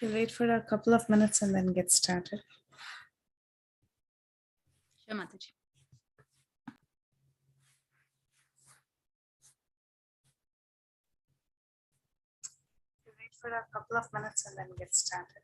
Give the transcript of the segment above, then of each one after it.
We'll wait for a couple of minutes and then get started. Sure, Mataji. We'll wait for a couple of minutes and then get started.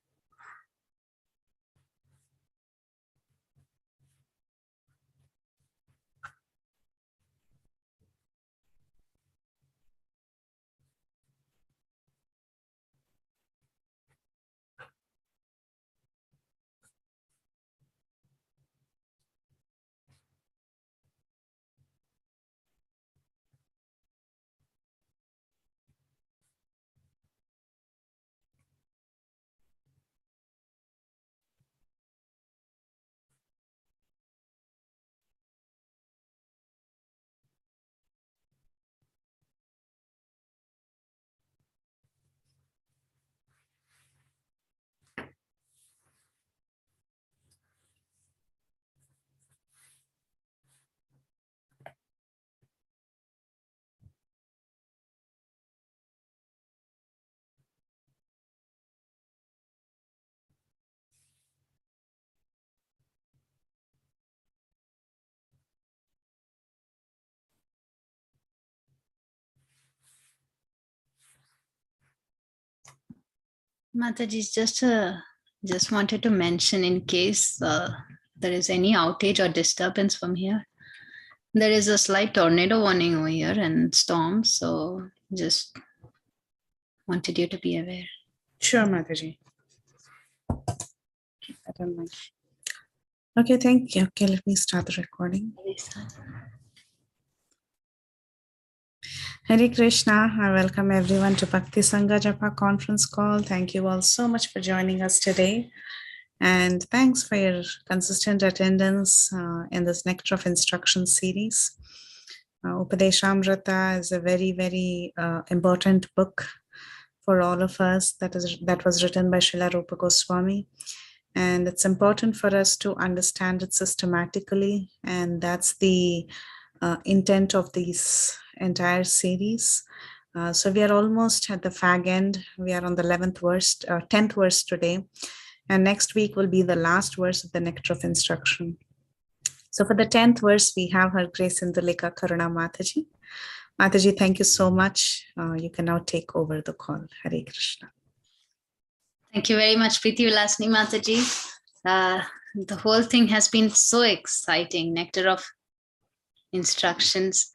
Mataji, just wanted to mention in case there is any outage or disturbance from here. There is a slight tornado warning over here and storm, so just wanted you to be aware. Sure, Mataji. Keep that in mind. Okay, thank you. Okay, let me start the recording. Hare Krishna. I welcome everyone to Bhakti Sangha Japa conference call. Thank you all so much for joining us today. And thanks for your consistent attendance in this Nectar of Instruction series. Upadeshamrita is a very, very important book for all of us that was written by Srila Rupa Goswami. And it's important for us to understand it systematically. And that's the intent of this entire series. So we are almost at the fag end. We are on the 10th verse today. And next week will be the last verse of the Nectar of Instruction. So for the 10th verse, we have Her Grace Indulekha Karuna Mataji. Mataji, thank you so much. You can now take over the call. Hare Krishna. Thank you very much, Preeti Vilasni Mataji. The whole thing has been so exciting, Nectar of Instructions.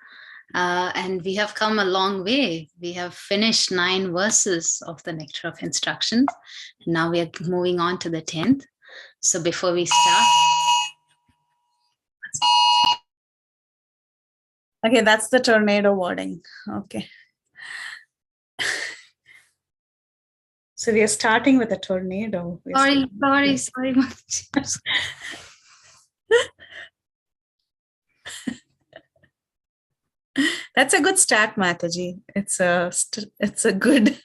And we have come a long way. We have finished 9 verses of the Nectar of Instruction. Now we are moving on to the 10th. So before we start. Okay, that's the tornado warning. Okay. So we are starting with a tornado. Sorry. That's a good start, Mataji. It's a good,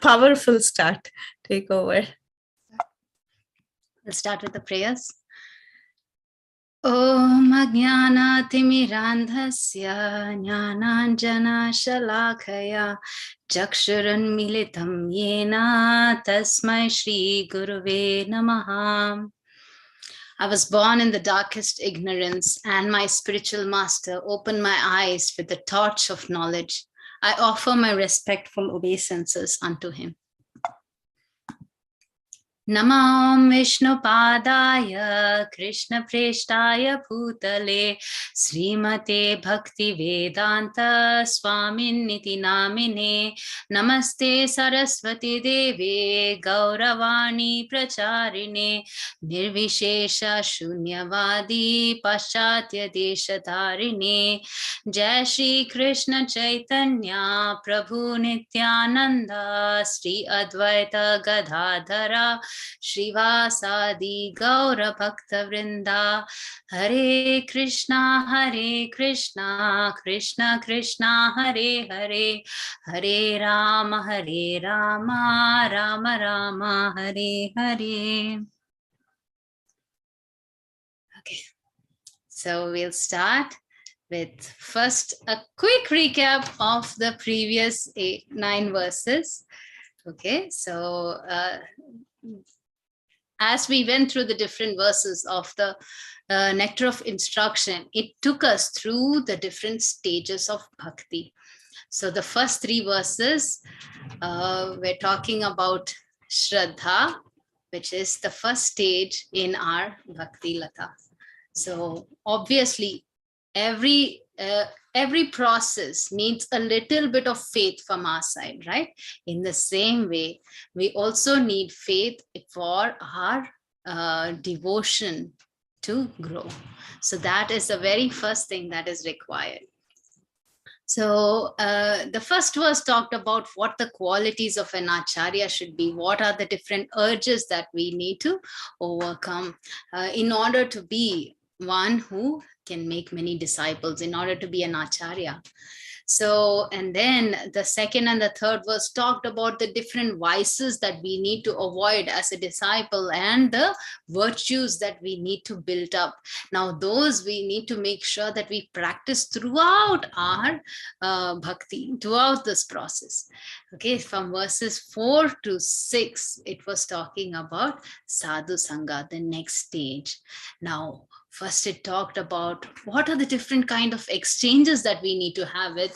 powerful start. Take over. We'll start with the prayers. Om Ajnana Timirandhasya Jnananjana Shalakaya Chakshuran Militam Yena Tasmai Shri Guruve Namaha. I was born in the darkest ignorance, and my spiritual master opened my eyes with the torch of knowledge. I offer my respectful obeisances unto him. Namam Vishnu Padaya Krishna Preshtaya Bhutale Srimate Bhakti Vedanta Swamin Niti Namine Namaste Saraswati Deve Gauravani Pracharine Nirvishesha Shunyavadi Paschatya Deshatarine Jai Shri Krishna Chaitanya Prabhu Nityananda Sri Advaita Gadadhara Shrivasadi Gaura Bhakta Vrinda Hare Krishna Krishna Krishna Hare Hare Hare Rama Rama Rama Hare Hare. Okay, so we'll start with first a quick recap of the previous 9 verses. Okay, so as we went through the different verses of the Nectar of Instruction, it took us through the different stages of bhakti. So the first three verses, we're talking about Shraddha, which is the first stage in our Bhakti Lata. So obviously, every process needs a little bit of faith from our side, right? In the same way, we also need faith for our devotion to grow. So that is the very first thing that is required. So the first verse talked about what the qualities of an acharya should be. What are the different urges that we need to overcome in order to be one who can make many disciples, in order to be an acharya. So, and then the second and the third verse talked about the different vices that we need to avoid as a disciple and the virtues that we need to build up. Now, those we need to make sure that we practice throughout our bhakti, throughout this process. Okay, from verses 4 to 6, it was talking about sadhu sangha, the next stage. Now, first it talked about what are the different kind of exchanges that we need to have with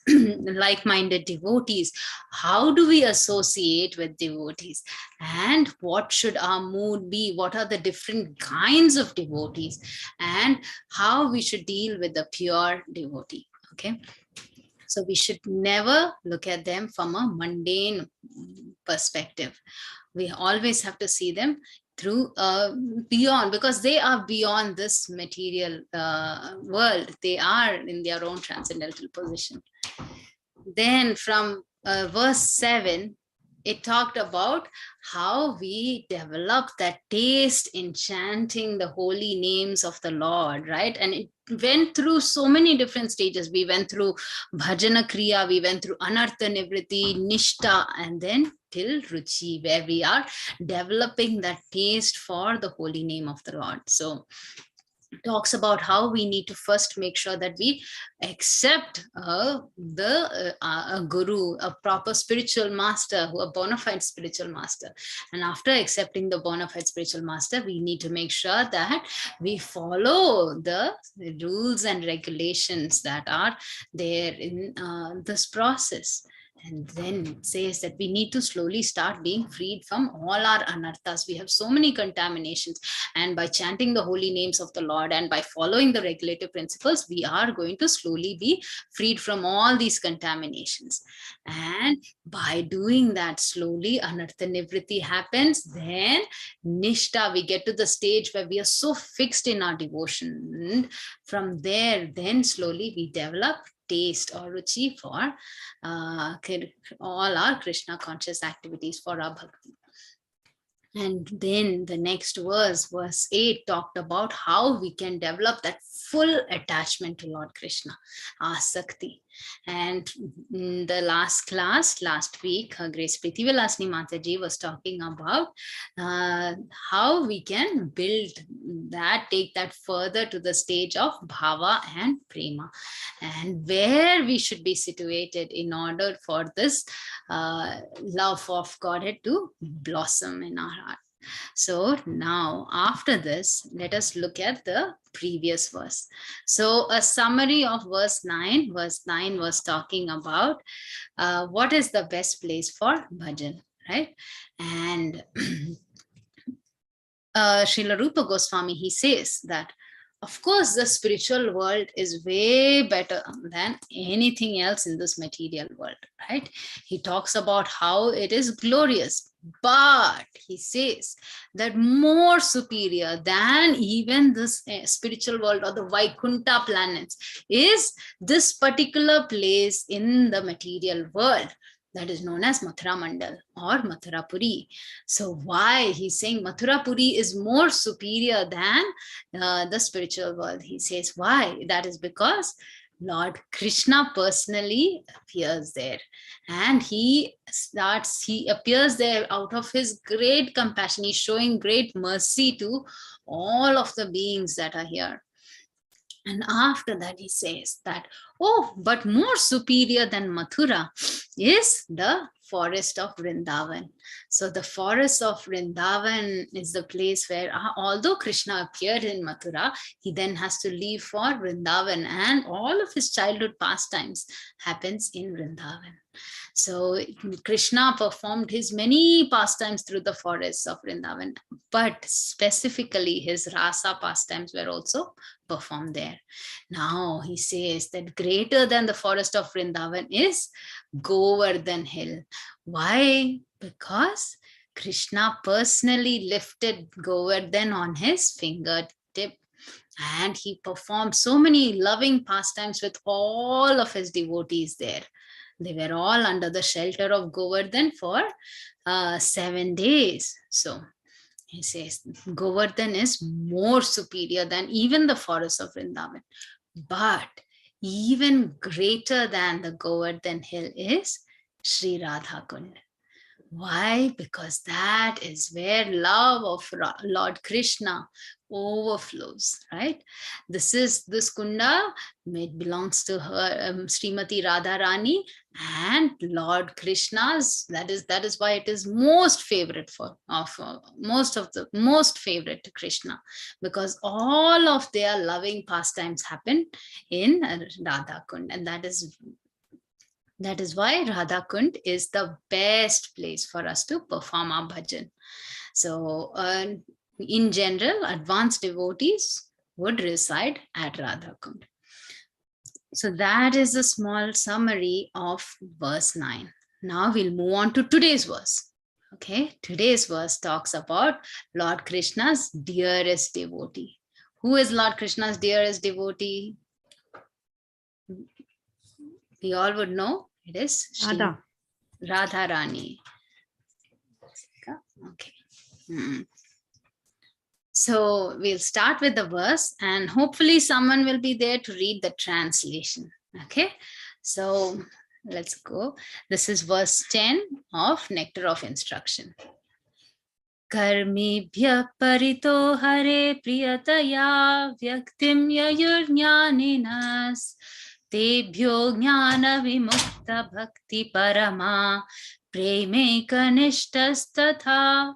like-minded devotees. How do we associate with devotees, and what should our mood be? What are the different kinds of devotees, and how we should deal with the pure devotee? Okay, so we should never look at them from a mundane perspective. We always have to see them through beyond, because they are beyond this material world. They are in their own transcendental position. Then from verse 7, it talked about how we develop that taste in chanting the holy names of the Lord, right? And it went through so many different stages. We went through bhajana kriya, we went through anartha nivriti, nishta, and then till ruchi, where we are developing that taste for the holy name of the Lord. So talks about how we need to first make sure that we accept a guru, a proper spiritual master, a bona fide spiritual master. And after accepting the bona fide spiritual master, we need to make sure that we follow the rules and regulations that are there in this process. And then it says that we need to slowly start being freed from all our anarthas. We have so many contaminations, and by chanting the holy names of the Lord and by following the regulative principles, we are going to slowly be freed from all these contaminations. And by doing that, slowly anartha nivriti happens. Then nishta, we get to the stage where we are so fixed in our devotion. And from there, then slowly we develop taste or ruchi for all our Krishna conscious activities, for our bhakti. And then the next verse 8, talked about how we can develop that full attachment to Lord Krishna, asakti. And in the last class, last week, Grace Priti Vilasni Mataji was talking about how we can build that, take that further to the stage of bhava and prema, and where we should be situated in order for this love of Godhead to blossom in our heart. So now after this, let us look at the previous verse. So a summary of verse 9. Verse 9 was talking about what is the best place for bhajan, right? And Srila Rupa Goswami, he says that, of course, the spiritual world is way better than anything else in this material world, right? He talks about how it is glorious, but he says that more superior than even this spiritual world or the Vaikuntha planets is this particular place in the material world that is known as Mathura Mandal or Mathura Puri. So why he's saying Mathura Puri is more superior than the spiritual world? He says why? That is because Lord Krishna personally appears there, and he appears there out of his great compassion. He's showing great mercy to all of the beings that are here. And after that, he says that, oh, but more superior than Mathura is the forest of Vrindavan. So the forest of Vrindavan is the place where, although Krishna appeared in Mathura, he then has to leave for Vrindavan, and all of his childhood pastimes happens in Vrindavan. So Krishna performed his many pastimes through the forests of Vrindavan, but specifically his rasa pastimes were also performed there. Now he says that greater than the forest of Vrindavan is Govardhan Hill. Why? Because Krishna personally lifted Govardhan on his fingertip, and he performed so many loving pastimes with all of his devotees there. They were all under the shelter of Govardhan for 7 days. So he says Govardhan is more superior than even the forest of Vrindavan. But even greater than the Govardhan hill is Sri Radha Kund. Why? Because that is where love of Lord Krishna overflows, right? This kunda, it belongs to her, Srimati Radharani, and Lord Krishna's. That is why it is most favorite most favorite to Krishna, because all of their loving pastimes happen in Radha Kund, and that is why Radha Kund is the best place for us to perform our bhajan. So in general, advanced devotees would reside at Radha Kund. So that is a small summary of verse 9. Now we'll move on to today's verse. Okay, today's verse talks about Lord Krishna's dearest devotee. Who is Lord Krishna's dearest devotee? We all would know. It is Radha Rani. Okay. So we'll start with the verse, and hopefully someone will be there to read the translation. Okay. So let's go. This is verse 10 of Nectar of Instruction. Karmibhya parito hare priyataya vyaktim yayurjnaninas Tebhyo jnana vimukta bhakti parama premeka nishtastatha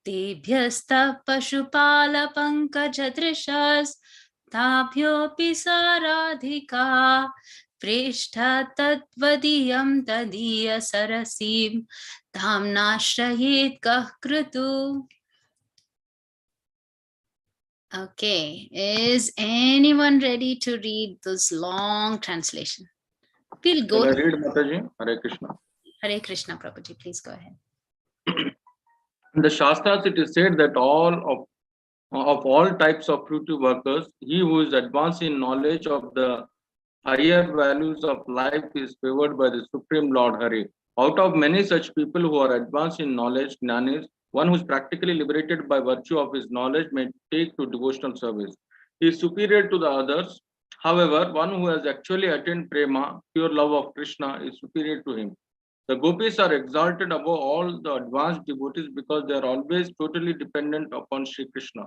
Tebhyasta pashupala pankajadrishas tabhyopi saradhika prishta tatvadiyam tadiya sarasim dhamnashrayet kahkrutu. Okay, is anyone ready to read this long translation? We'll go. Shall I read, Mataji? Hare Krishna. Hare Krishna, Prabhuji, please go ahead. In the Shastras, it is said that of all types of fruitive workers, he who is advanced in knowledge of the higher values of life is favored by the Supreme Lord Hari. Out of many such people who are advanced in knowledge, Jnanis, one who is practically liberated by virtue of his knowledge may take to devotional service. He is superior to the others. However, one who has actually attained prema, pure love of Krishna, is superior to him. The gopis are exalted above all the advanced devotees because they are always totally dependent upon Sri Krishna,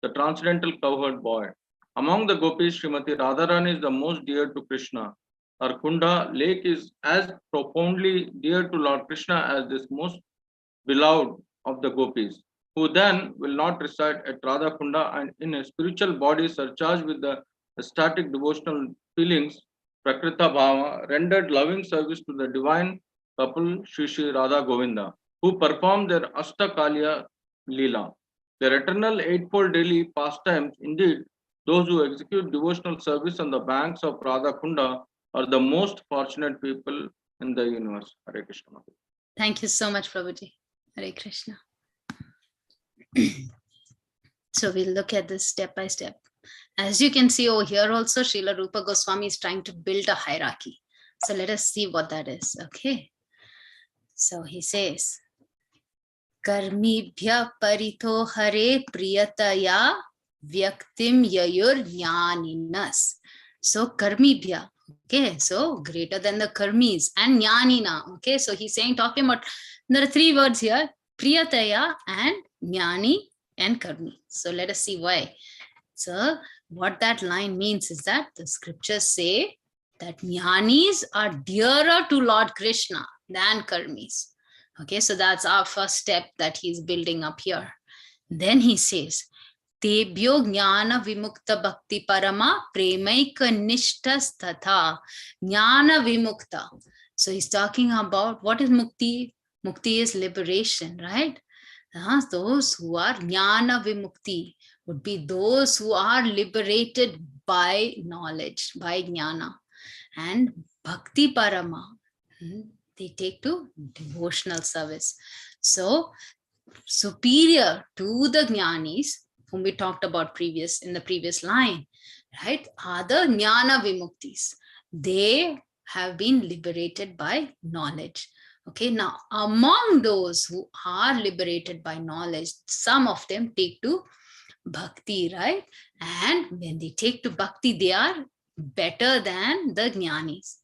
the transcendental cowherd boy. Among the gopis, Srimati Radharani is the most dear to Krishna. Her Kunda lake is as profoundly dear to Lord Krishna as this most beloved of the gopis, who then will not reside at Radha Kunda and in a spiritual body surcharged with the ecstatic devotional feelings, Prakrita Bhava, rendered loving service to the divine couple Shri Shri Radha Govinda, who perform their Ashtakalya Leela. Their eternal eightfold daily pastimes, indeed, those who execute devotional service on the banks of Radha Kunda are the most fortunate people in the universe. Hare Krishna. Thank you so much, Prabhuji. Hare Krishna. So we'll look at this step by step. As you can see over here also, Srila Rupa Goswami is trying to build a hierarchy. So let us see what that is. Okay. So he says, Karmibhya parito hare priyataya vyaktim yayur jnaninas. So karmibhya. Okay, so greater than the karmis and jnanina. Okay, so he's saying, talking about, there are three words here, priyataya and jnani and karmi. So let us see why. So what that line means is that the scriptures say that jnanis are dearer to Lord Krishna than karmis. Okay, so that's our first step that he's building up here. Then he says, Tebhyo jnana vimukta bhakti parama premaika nishtas tatha jnana vimukta. So he's talking about what is mukti? Mukti is liberation, right? Those who are jnana vimukti would be those who are liberated by knowledge, by jnana. And bhakti parama, they take to devotional service. So superior to the jnanis, whom we talked about in the previous line, right, are the jnana vimuktis. They have been liberated by knowledge. Okay, now among those who are liberated by knowledge, some of them take to bhakti, right? And when they take to bhakti, they are better than the jnanis.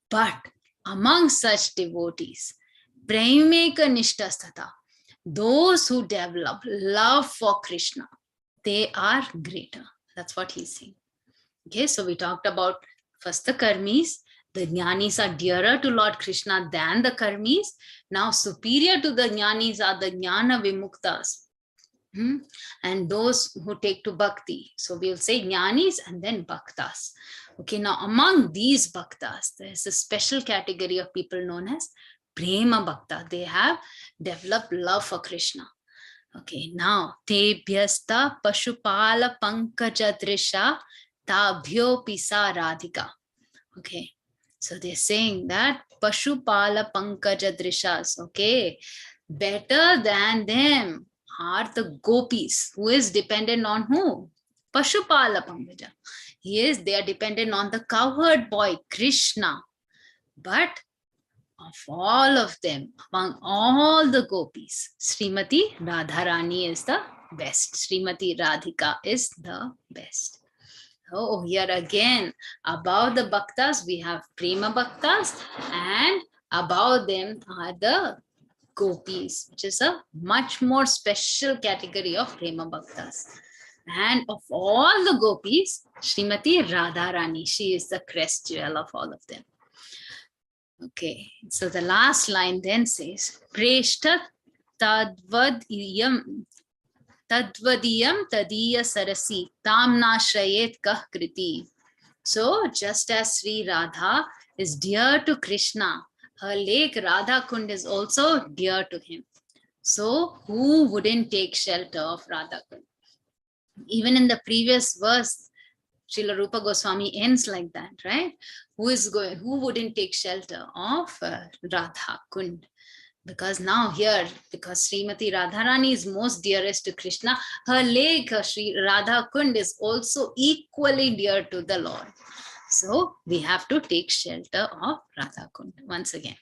But among such devotees, premeka nishtastata, those who develop love for Krishna, they are greater. That's what he's saying. Okay, so we talked about first the karmis. The jnanis are dearer to Lord Krishna than the karmis. Now superior to the jnanis are the jnana vimuktas. And those who take to bhakti. So we'll say jnanis and then bhaktas. Okay, now among these bhaktas, there's a special category of people known as prema bhakta. They have developed love for Krishna. Okay, now tebhyasta pashupala pankaja drisha tabhyo pisa radhika. Okay, so they're saying that pashupala pankaja drishas, okay, better than them are the gopis, who is dependent on who? Pashupala pankaja. Yes, they are dependent on the cowherd boy Krishna. But of all of them, among all the gopis, Srimati Radharani is the best. Srimati Radhika is the best. Oh, here again, above the bhaktas, we have prema bhaktas, and above them are the gopis, which is a much more special category of prema bhaktas. And of all the gopis, Srimati Radharani, she is the crest jewel of all of them. Okay, so the last line then says, Preshta tadvadiyam tadiya sarasi tamna shrayet kah kriti. So just as Sri Radha is dear to Krishna, her lake Radha Kund is also dear to him. So who wouldn't take shelter of Radha Kund? Even in the previous verse, Srila Rupa Goswami ends like that, right? Who wouldn't take shelter of Radha Kund? Because now here, because Srimati Radharani is most dearest to Krishna, her lake, Sri Radha Kund, is also equally dear to the Lord. So we have to take shelter of Radha Kund once again.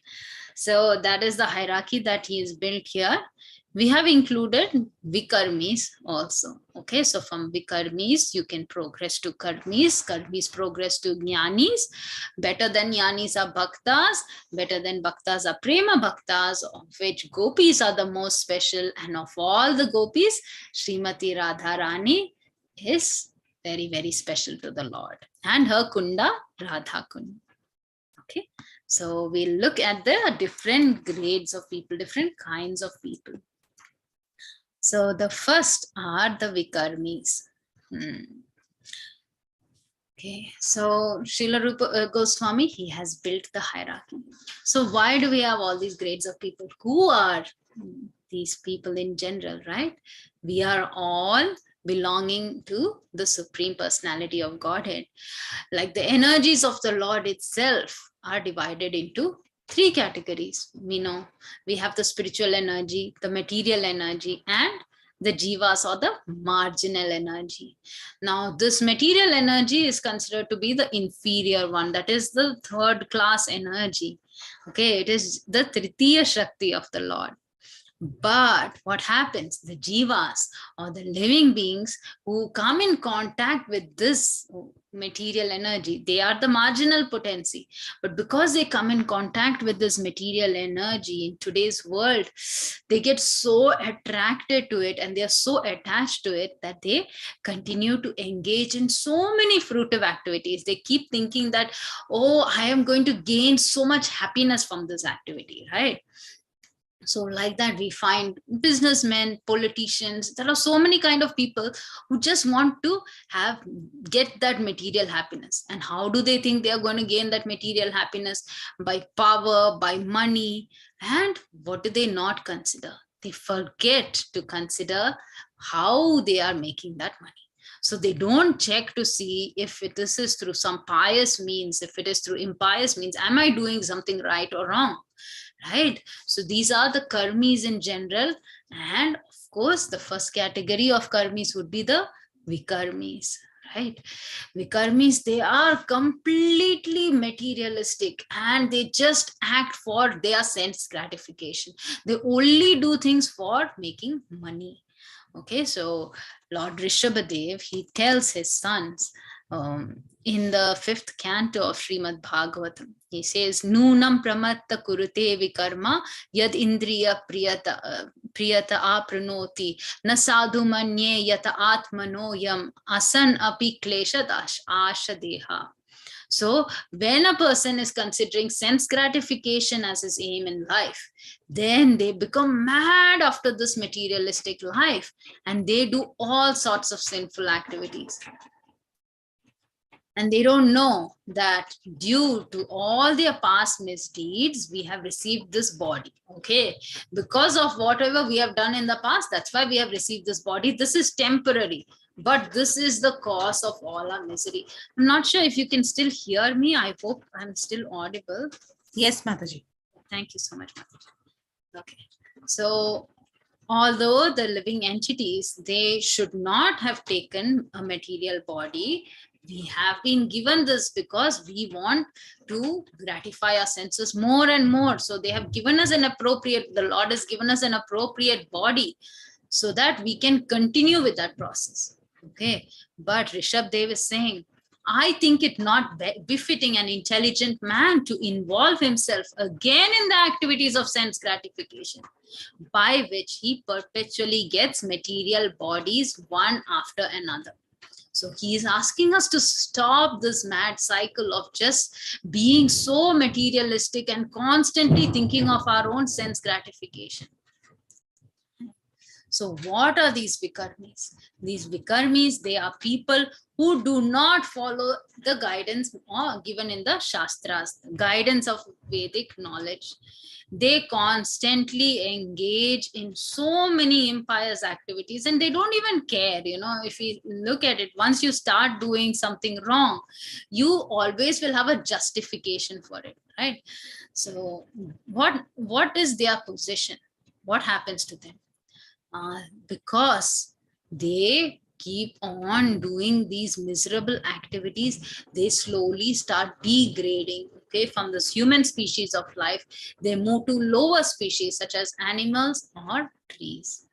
So that is the hierarchy that he is built here. We have included vikarmis also. Okay, so from vikarmis, you can progress to karmis. Karmis progress to jnanis. Better than jnanis are bhaktas. Better than bhaktas are prema bhaktas, of which gopis are the most special. And of all the gopis, Srimati Radharani is very, very special to the Lord. And her kunda, Radha Kund. Okay, so we'll look at the different grades of people, different kinds of people. So the first are the vikarmis. Okay, so Srila Rupa Goswami, he has built the hierarchy. So why do we have all these grades of people? Who are these people in general, right? We are all belonging to the Supreme Personality of Godhead. Like the energies of the Lord itself are divided into three categories. We know we have the spiritual energy, the material energy, and the jivas, or the marginal energy. Now this material energy is considered to be the inferior one, that is the third class energy. Okay, it is the tritiya shakti of the Lord. But what happens, the jivas, or the living beings who come in contact with this material energy. They are the marginal potency, but because they come in contact with this material energy in today's world, they get so attracted to it and they are so attached to it that they continue to engage in so many fruitive activities. They keep thinking that, oh, I am going to gain so much happiness from this activity, right? So like that, we find businessmen, politicians, there are so many kind of people who just want to get that material happiness. And how do they think they are going to gain that material happiness? By power, by money. And what do they not consider? They forget to consider how they are making that money. So they don't check to see if this is through some pious means, if it is through impious means, am I doing something right or wrong? Right? So these are the karmis in general. And of course, the first category of karmis would be the vikarmis, right? Vikarmis, they are completely materialistic and they just act for their sense gratification. They only do things for making money. Okay, so Lord Rishabhadev, he tells his sons in the 5th canto of Srimad Bhagavatam, he says, Nunam pramatta kurute vikarma yad indriya priyata apranoti na sadhu manye yata atmano yam asan api klesha asha deha. So when a person is considering sense gratification as his aim in life, then they become mad after this materialistic life and they do all sorts of sinful activities. And they don't know that due to all their past misdeeds, we have received this body. Okay, because of whatever we have done in the past, that's why we have received this body. This is temporary, but this is the cause of all our misery. I'm not sure if you can still hear me. I hope I'm still audible. Yes, Mataji. Thank you so much, Mataji. Okay, so although the living entities, they should not have taken a material body, we have been given this because we want to gratify our senses more and more. So they have given us the Lord has given us an appropriate body so that we can continue with that process. Okay, but Rishabdev is saying, I think it not befitting an intelligent man to involve himself again in the activities of sense gratification, by which he perpetually gets material bodies one after another. So he is asking us to stop this mad cycle of just being so materialistic and constantly thinking of our own sense gratification. So what are these vikarmis? These vikarmis, they are people who do not follow the guidance given in the Shastras, the guidance of Vedic knowledge. They constantly engage in so many impious activities and they don't even care. You know, if you look at it, once you start doing something wrong, you always will have a justification for it, right? So what is their position? What happens to them? Because they keep on doing these miserable activities, they slowly start degrading. Okay, from this human species of life, they move to lower species such as animals or trees.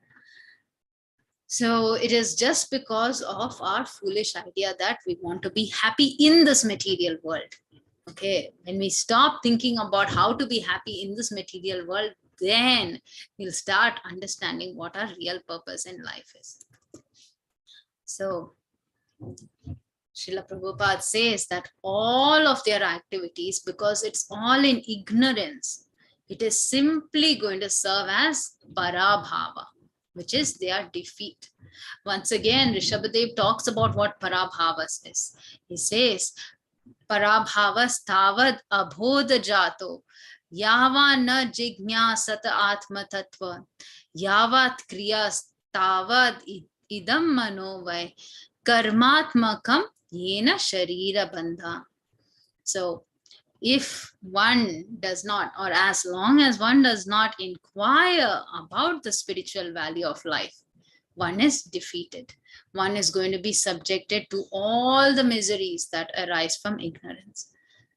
So it is just because of our foolish idea that we want to be happy in this material world. Okay, when we stop thinking about how to be happy in this material world, then we'll start understanding what our real purpose in life is. So Srila Prabhupada says that all of their activities, because it's all in ignorance, it is simply going to serve as parabhava, which is their defeat. Once again, Rishabhadev talks about what parabhavas is. He says, parabhavas tavad abhodha jato yava na jignasat atma tattva yavat kriyas tavad idam manovai karmatmakam yena sharira bandha. So if one does not, or as long as one does not inquire about the spiritual value of life, one is defeated. One is going to be subjected to all the miseries that arise from ignorance.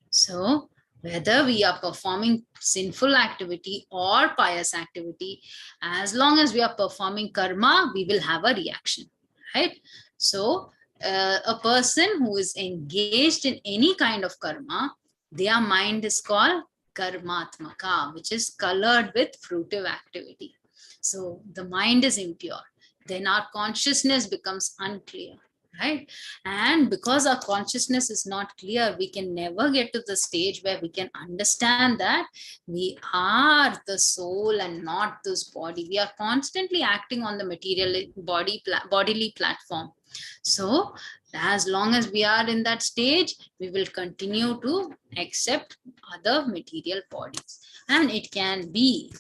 So whether we are performing sinful activity or pious activity, as long as we are performing karma, we will have a reaction, right? So a person who is engaged in any kind of karma, their mind is called karmatmaka, which is colored with fruitive activity. So the mind is impure. Then our consciousness becomes unclear, right? And because our consciousness is not clear, we can never get to the stage where we can understand that we are the soul and not this body. We are constantly acting on the material bodily platform. So as long as we are in that stage, we will continue to accept other material bodies, and it can be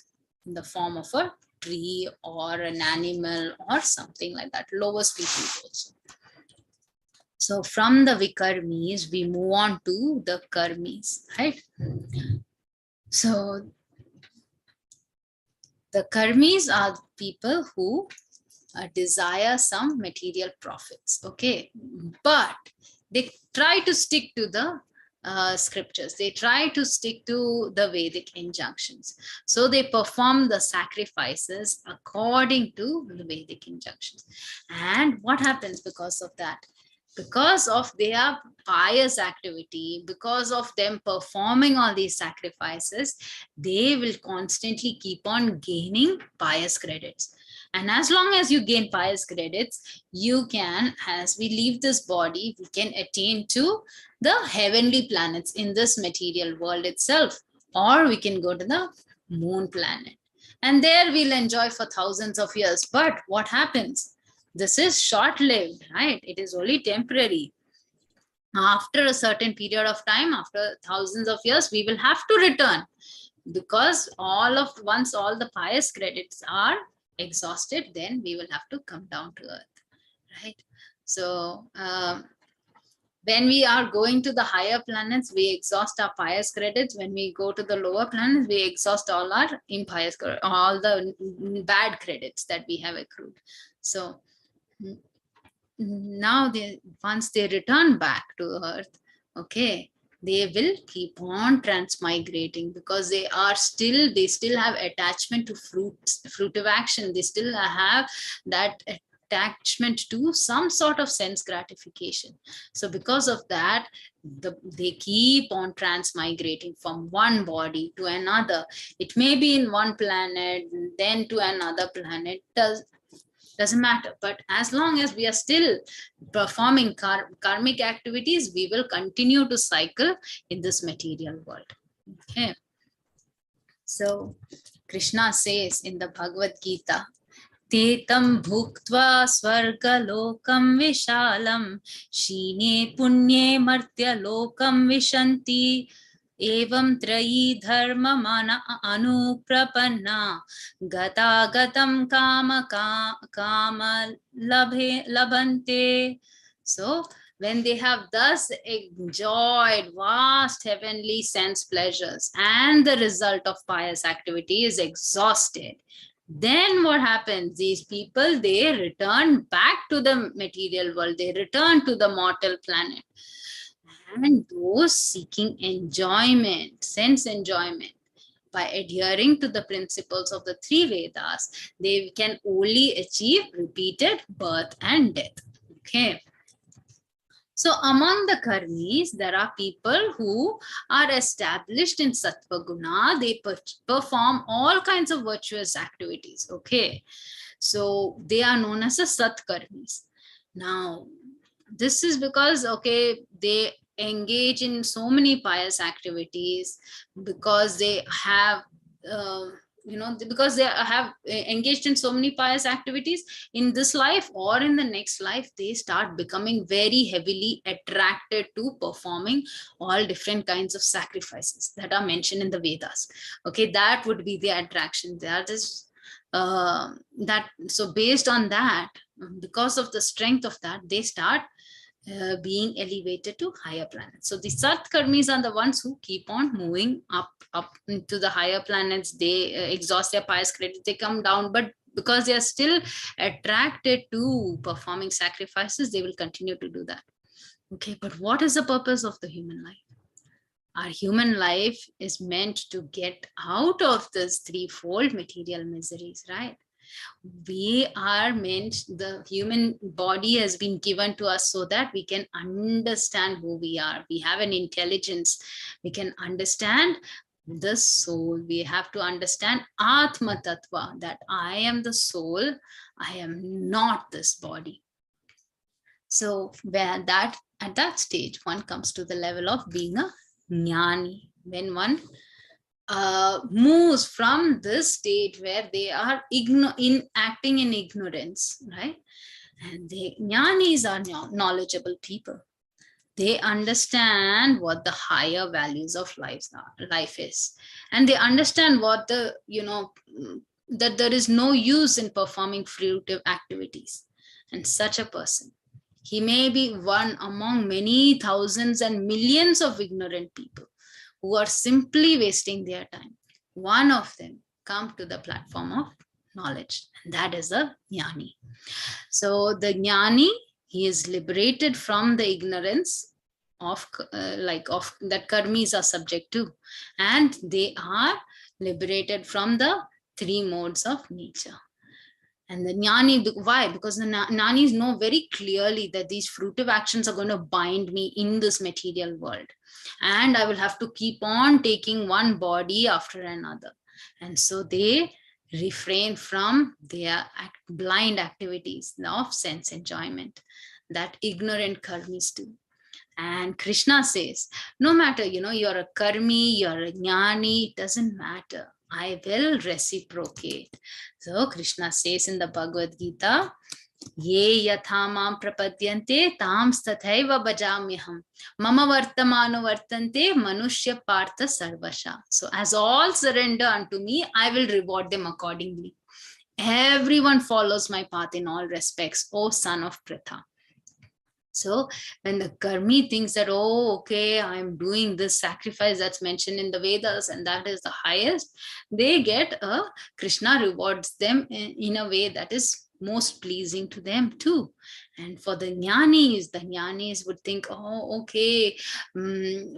in the form of a tree or an animal or something like that, lower species also. So from the vikarmis, we move on to the karmis, right? So the karmis are people who desire some material profits, okay? But they try to stick to the scriptures. They try to stick to the Vedic injunctions. So they perform the sacrifices according to the Vedic injunctions. And what happens because of that? Because of their pious activity, because of them performing all these sacrifices, they will constantly keep on gaining pious credits. And as long as you gain pious credits, you can, as we leave this body, we can attain to the heavenly planets in this material world itself, or we can go to the moon planet. And there we'll enjoy for thousands of years. But what happens? This is short-lived, right? It is only temporary. After a certain period of time, after thousands of years, we will have to return, because once all the pious credits are exhausted, then we will have to come down to earth, right? So when we are going to the higher planets, we exhaust our pious credits. When we go to the lower planets, we exhaust all our impious, all the bad credits that we have accrued. So now once they return back to earth, okay, they will keep on transmigrating, because they still have attachment to fruitive action. They still have that attachment to some sort of sense gratification. So because of that, they keep on transmigrating from one body to another. It may be in one planet, then to another planet, doesn't matter. But as long as we are still performing karmic activities, we will continue to cycle in this material world. Okay. So Krishna says in the Bhagavad Gita, Tetam bhuktva swargalokam vishalam shine punye martya lokam vishanti evam trayi dharma mana anuprapanna gata gatam kama labhante. So when they have thus enjoyed vast heavenly sense pleasures and the result of pious activity is exhausted, then what happens? These people, they return back to the material world. They return to the mortal planet. And those seeking enjoyment, sense enjoyment, by adhering to the principles of the three Vedas, they can only achieve repeated birth and death. Okay. So among the karmis, there are people who are established in sattva guna. They perform all kinds of virtuous activities. Okay. So they are known as the sat karmis. Now, this is because, okay, they engage in so many pious activities, because they have because they have engaged in so many pious activities in this life or in the next life, they start becoming very heavily attracted to performing all different kinds of sacrifices that are mentioned in the Vedas. Okay, that would be the attraction. That is so based on that, because of the strength of that, they start being elevated to higher planets. So the Sat Karmis are the ones who keep on moving up into the higher planets. They exhaust their pious credits, they come down, but because they are still attracted to performing sacrifices, they will continue to do that. Okay, but what is the purpose of the human life? Our human life is meant to get out of this threefold material miseries, right? We are meant, the human body has been given to us so that we can understand who we are. We have an intelligence. We can understand the soul. We have to understand Atma Tattva, that I am the soul. I am not this body. So where that, at that stage, one comes to the level of being a jnani. When one moves from this state where they are acting in ignorance, right? And the jnanis are knowledgeable people. They understand what the higher values of life is, and they understand what the, that there is no use in performing fruitive activities. And such a person, he may be one among many thousands and millions of ignorant people who are simply wasting their time. One of them come to the platform of knowledge, and that is a jnani. So the jnani, he is liberated from the ignorance of of that karmis are subject to, and they are liberated from the three modes of nature. And the jnani, why? Because the jnanis know very clearly that these fruitive actions are going to bind me in this material world. And I will have to keep on taking one body after another. And so they refrain from their blind activities of sense enjoyment that ignorant karmis do. And Krishna says, no matter, you're a karmi, you're a jnani, it doesn't matter. I will reciprocate. So Krishna says in the Bhagavad Gita, Ye yathamam prapadyante tam stathaiva bhajamyaham mama vartamano vartante manushya partha sarvasha. So as all surrender unto me, I will reward them accordingly. Everyone follows my path in all respects, O son of Pritha. So when the karmi thinks that, oh, okay, I'm doing this sacrifice that's mentioned in the Vedas and that is the highest, they get Krishna rewards them in a way that is most pleasing to them too. And for the jnanis would think, oh, okay,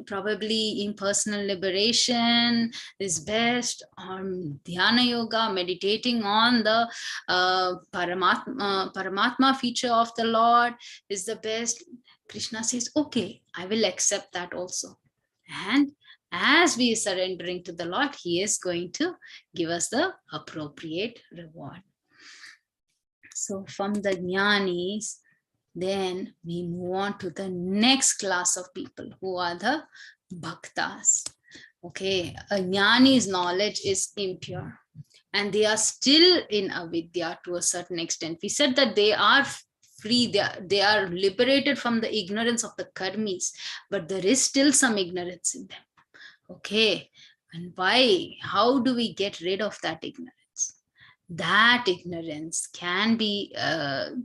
probably impersonal liberation is best, or dhyana yoga, meditating on the Paramatma feature of the Lord is the best. Krishna says, okay, I will accept that also. And as we are surrendering to the Lord, he is going to give us the appropriate reward. So from the jnanis, then we move on to the next class of people who are the bhaktas. Okay, a jnani's knowledge is impure and they are still in avidya to a certain extent. We said that they are free, they are liberated from the ignorance of the karmis, but there is still some ignorance in them. Okay, and why? How do we get rid of that ignorance? That ignorance can be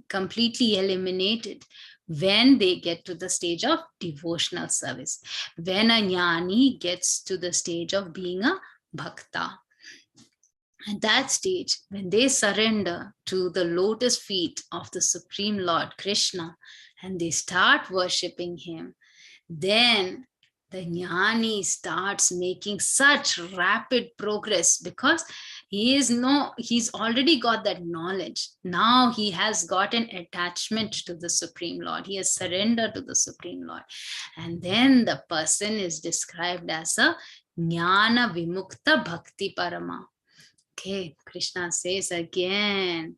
completely eliminated when they get to the stage of devotional service, when a jnani gets to the stage of being a bhakta. At that stage, when they surrender to the lotus feet of the Supreme Lord Krishna and they start worshipping him, then the jnani starts making such rapid progress because he's already got that knowledge. Now he has got an attachment to the Supreme Lord. He has surrendered to the Supreme Lord. And then the person is described as a jnana vimukta bhakti parama. Okay, Krishna says again,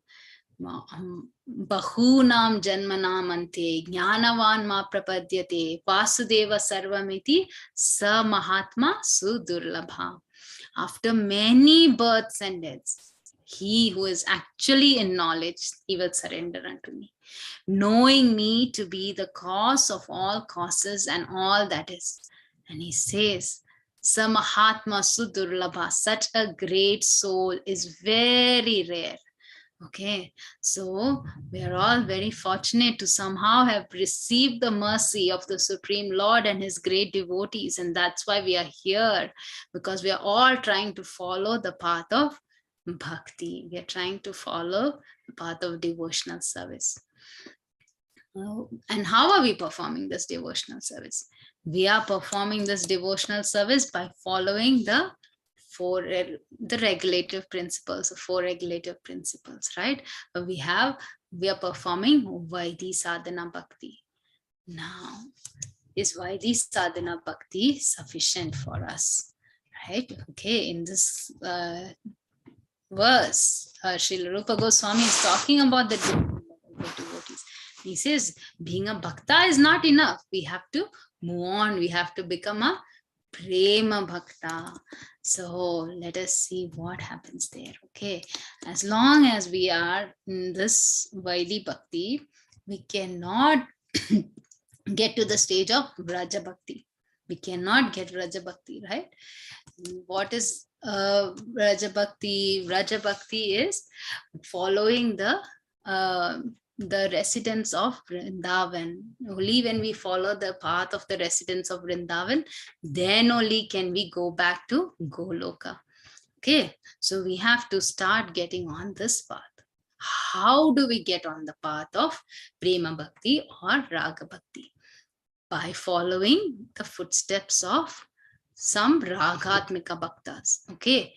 Bahunam janmanam ante jnanavan ma prapadyate vasudeva sarvamiti sa mahatma sudurlabha. After many births and deaths, he who is actually in knowledge, he will surrender unto me, knowing me to be the cause of all causes and all that is. And he says, Sa mahatma sudurlabha, such a great soul is very rare. Okay, so we are all very fortunate to somehow have received the mercy of the Supreme Lord and his great devotees. And that's why we are here, because we are all trying to follow the path of bhakti. We are trying to follow the path of devotional service. And how are we performing this devotional service? We are performing this devotional service by following the the regulative principles, the 4 regulative principles, right? We are performing Vaidhi Sadhana Bhakti. Now, is Vaidhi Sadhana Bhakti sufficient for us, right? Okay, in this verse, Srila Rupa Goswami is talking about the devotees. He says, being a bhakta is not enough. We have to move on. We have to become a prema bhakta. So let us see what happens there. Okay, as long as we are in this Vaidhi Bhakti, we cannot get to the stage of Vraja Bhakti. We cannot get Vraja Bhakti, right? What is Vraja Bhakti? Vraja Bhakti is following the residents of Vrindavan. Only when we follow the path of the residents of Vrindavan, then only can we go back to Goloka. Okay, so we have to start getting on this path. How do we get on the path of Prema Bhakti or Raga Bhakti? By following the footsteps of some Ragatmika Bhaktas, okay?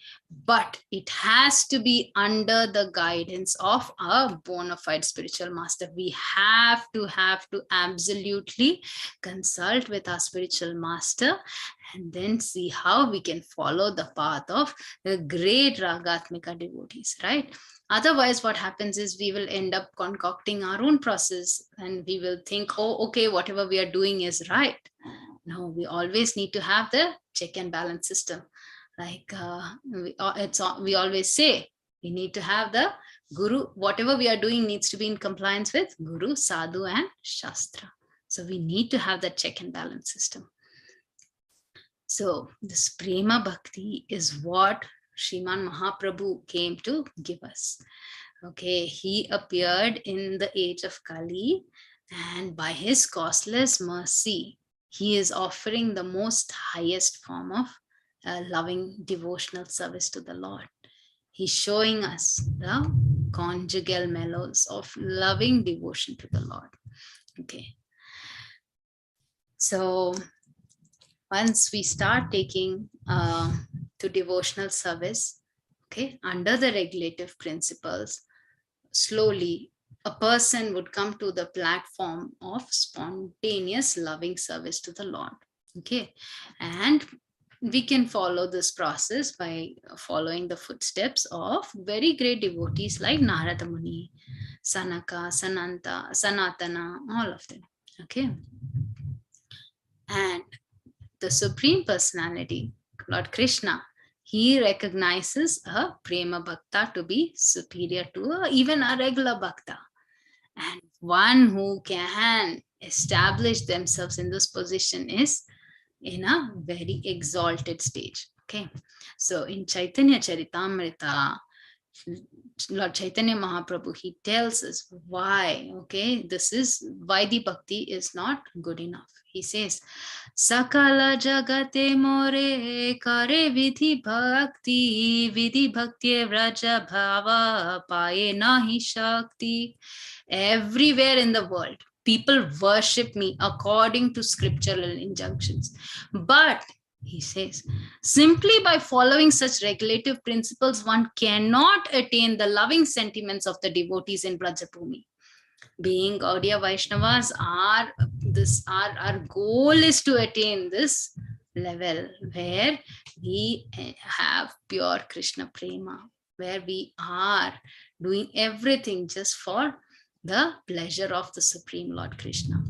But it has to be under the guidance of a bona fide spiritual master. We have to absolutely consult with our spiritual master and then see how we can follow the path of the great Ragatmika devotees, right? Otherwise, what happens is we will end up concocting our own process and we will think, oh, okay, whatever we are doing is right. No, we always need to have the check and balance system. Like we always say, we need to have the Guru, whatever we are doing needs to be in compliance with Guru, Sadhu, and Shastra. So we need to have that check and balance system. So this Prema Bhakti is what Sriman Mahaprabhu came to give us. Okay, he appeared in the age of Kali, and by his causeless mercy, he is offering the most highest form of loving devotional service to the Lord. He's showing us the conjugal mellows of loving devotion to the Lord. Okay. So once we start taking to devotional service, okay, under the regulative principles, slowly a person would come to the platform of spontaneous loving service to the Lord. Okay, and we can follow this process by following the footsteps of very great devotees like Narada Muni, Sanaka, Sananta, Sanatana, all of them. Okay, and the Supreme Personality, Lord Krishna, he recognizes a Prema Bhakta to be superior to even a regular Bhakta. And one who can establish themselves in this position is in a very exalted stage. Okay, so in Chaitanya Charitamrita, Lord Chaitanya Mahaprabhu, he tells us why, okay, this is why the bhakti is not good enough. He says, Sakala jagate more kare vidhi bhakti vraja bhava paye nahi shakti. Everywhere in the world, people worship me according to scriptural injunctions. But he says, simply by following such regulative principles, one cannot attain the loving sentiments of the devotees in Brajabhumi. Being Gaudiya Vaishnavas, our goal is to attain this level where we have pure Krishna Prema, where we are doing everything just for the pleasure of the Supreme Lord Krishna.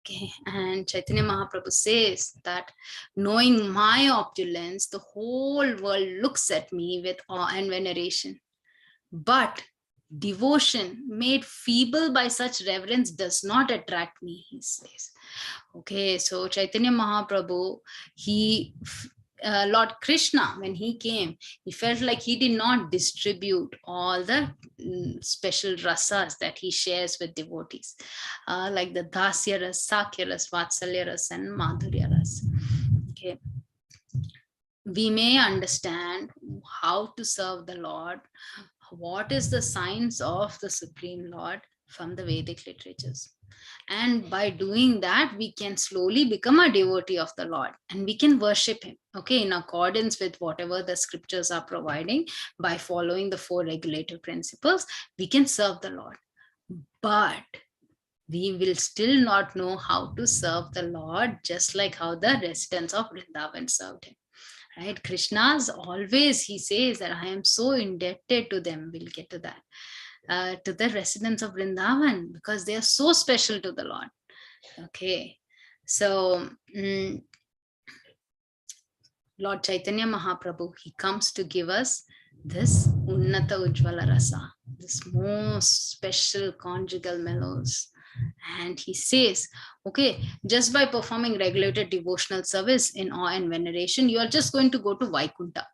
Okay, and Chaitanya Mahaprabhu says that knowing my opulence, the whole world looks at me with awe and veneration. But devotion made feeble by such reverence does not attract me, he says. Okay, so Chaitanya Mahaprabhu, Lord Krishna, when he came, he felt like he did not distribute all the special rasas that he shares with devotees, like the dasya ras, sakya ras, vatsalya ras, and madhurya ras. Okay, we may understand how to serve the Lord, what is the signs of the Supreme Lord from the Vedic literatures. And by doing that, we can slowly become a devotee of the Lord and we can worship him, okay, in accordance with whatever the scriptures are providing. By following the 4 regulative principles, we can serve the Lord. But we will still not know how to serve the Lord, just like how the residents of Vrindavan served him. Right? Krishna's always, he says that I am so indebted to them. We'll get to that. To the residents of Vrindavan, because they are so special to the Lord. Okay, so Lord Chaitanya Mahaprabhu, he comes to give us this Unnata Ujjvala Rasa, this most special conjugal mellows. And he says, okay, just by performing regulated devotional service in awe and veneration, you are just going to go to Vaikuntha.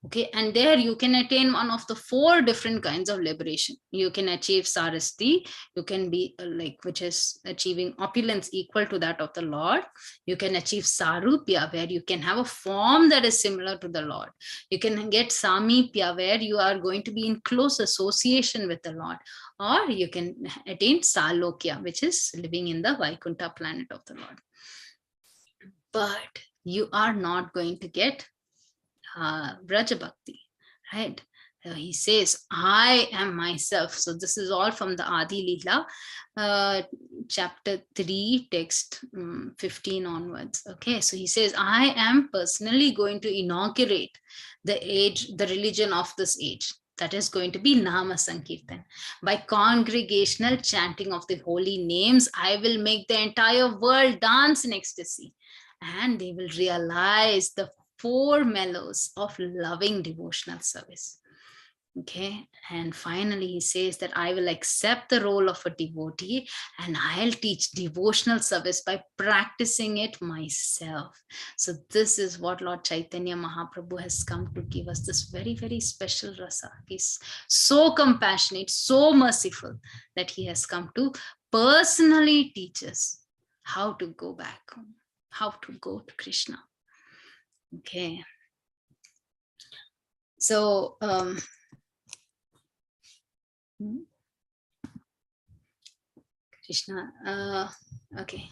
Okay, and there you can attain one of the 4 different kinds of liberation. You can achieve sarasti, you can be which is achieving opulence equal to that of the Lord. You can achieve sarupya, where you can have a form that is similar to the Lord. You can get samipya, where you are going to be in close association with the Lord. Or you can attain salokya, which is living in the Vaikuntha planet of the Lord. But you are not going to get Braja Bhakti, right? So he says, I am myself. So this is all from the Adi Leela, chapter 3, text 15 onwards. Okay, so he says, I am personally going to inaugurate the age, the religion of this age. That is going to be Nama Sankirtan. By congregational chanting of the holy names, I will make the entire world dance in ecstasy. And they will realize the 4 mellows of loving devotional service. Okay, and finally he says that I will accept the role of a devotee and I'll teach devotional service by practicing it myself. So this is what Lord Chaitanya Mahaprabhu has come to give us, this very, very special rasa. He's so compassionate, so merciful, that he has come to personally teach us how to go back home, how to go to Krishna. Okay, so Krishna, okay,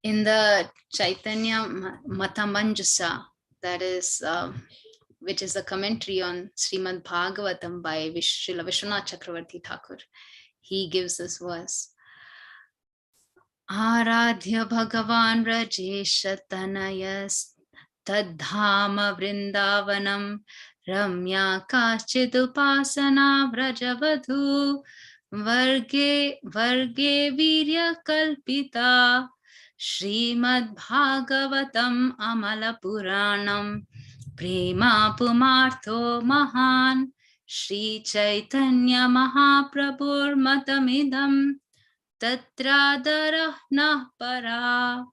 in the Chaitanya Matamanjasa, that is which is a commentary on Srimad Bhagavatam by Srila Vishwanath Chakravarti Thakur, he gives this verse. Aradhya Bhagavan Rajesha Tanayas Tadhama Vrindavanam Ramya Kaschidupasana Vrajavadhu Varge Virya Kalpita Srimad Bhagavatam Amala Puranam Prema Pumartho Mahan Shri Chaitanya Mahaprabhur Matamidam Tatradarah nah para.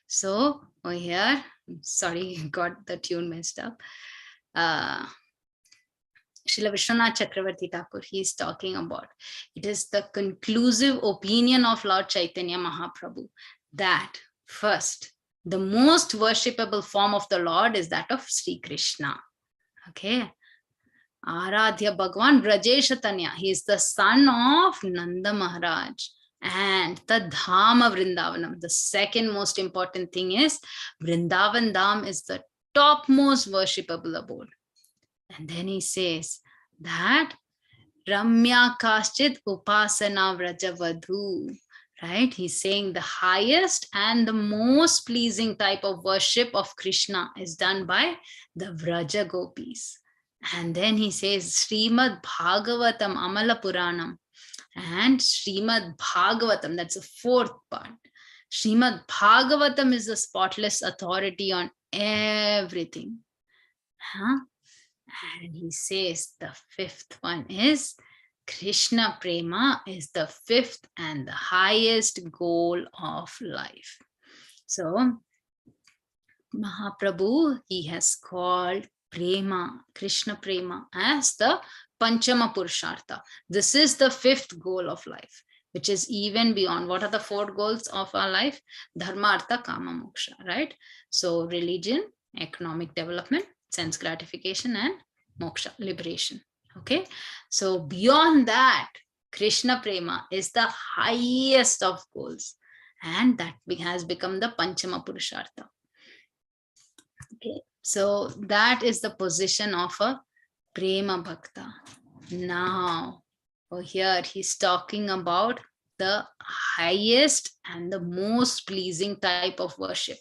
So over here, sorry, got the tune messed up. Srila Vishwanath Chakravarti Thakur, he is talking about, it is the conclusive opinion of Lord Chaitanya Mahaprabhu that first, the most worshipable form of the Lord is that of Sri Krishna. Okay. Aradhya Bhagavan Brajesha Tanya, he is the son of Nanda Maharaj. And the Dhama Vrindavanam, the second most important thing is Vrindavan Dham is the topmost worshipable abode. And then he says that Ramya Kaschit Upasana Vrajavadhu, right? He's saying the highest and the most pleasing type of worship of Krishna is done by the Vraja Gopis. And then he says Srimad Bhagavatam Amala Puranam. And Srimad Bhagavatam, that's the 4th part. Srimad Bhagavatam is the spotless authority on everything. And he says the 5th one is Krishna Prema is the 5th and the highest goal of life. So Mahaprabhu, he has called Prema, Krishna Prema, as the Panchama Purushartha. This is the 5th goal of life, which is even beyond. What are the 4 goals of our life? Dharma, Artha, Kama, Moksha, right? So religion, economic development, sense gratification, and moksha, liberation. Okay. So beyond that, Krishna Prema is the highest of goals, and that has become the Panchama Purushartha. Okay, so that is the position of a Prema Bhakta. Now, here he's talking about the highest and the most pleasing type of worship,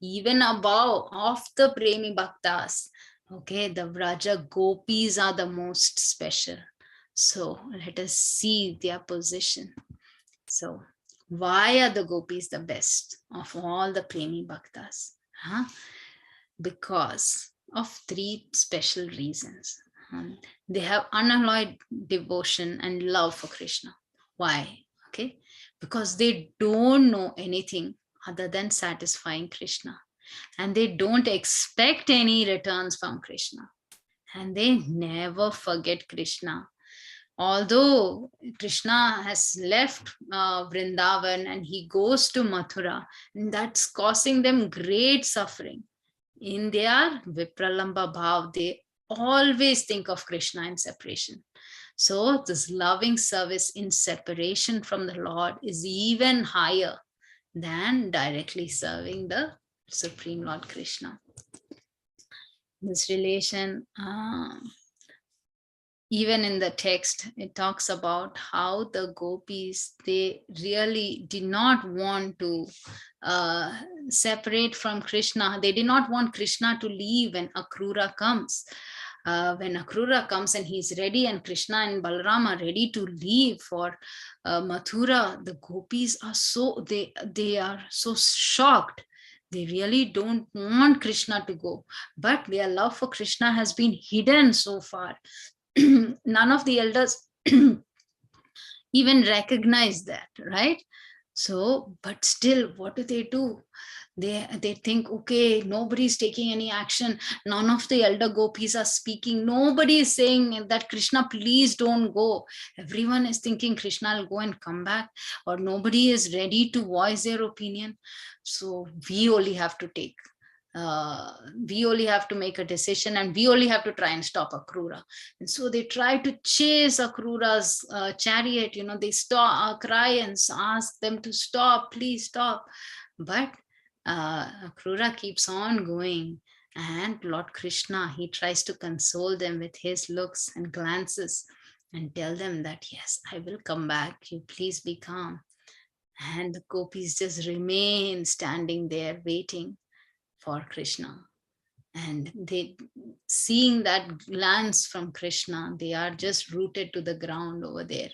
even above of the Premi Bhaktas. Okay, the Vraja Gopis are the most special. So let us see their position. So why are the Gopis the best of all the Premi Bhaktas? Huh? Because of three special reasons. They have unalloyed devotion and love for Krishna. Why? Okay, because they don't know anything other than satisfying Krishna, and they don't expect any returns from Krishna, and they never forget Krishna. Although Krishna has left Vrindavan and he goes to Mathura, and that's causing them great suffering. In their Vipralamba Bhav, they always think of Krishna in separation. So this loving service in separation from the Lord is even higher than directly serving the Supreme Lord Krishna. This relation, even in the text, it talks about how the gopis, they really did not want to separate from Krishna. They did not want Krishna to leave when Akrura comes. When Akrura comes and he's ready, and Krishna and Balarama are ready to leave for Mathura, the gopis are they are so shocked. They really don't want Krishna to go, but their love for Krishna has been hidden so far. None of the elders even recognize that, right? So, but still, what do? They think, okay, nobody's taking any action. None of the elder gopis are speaking. Nobody is saying that Krishna, please don't go. Everyone is thinking Krishna will go and come back, or nobody is ready to voice their opinion. So we only have to take. We only have to make a decision, and we only have to try and stop Akrura. And so they try to chase Akrura's chariot. They stop, cry and ask them to stop, please stop. But Akrura keeps on going, and Lord Krishna, he tries to console them with his looks and glances and tell them that, yes, I will come back, you please be calm. And the gopis just remain standing there waiting for Krishna. And they, seeing that glance from Krishna, they are just rooted to the ground over there.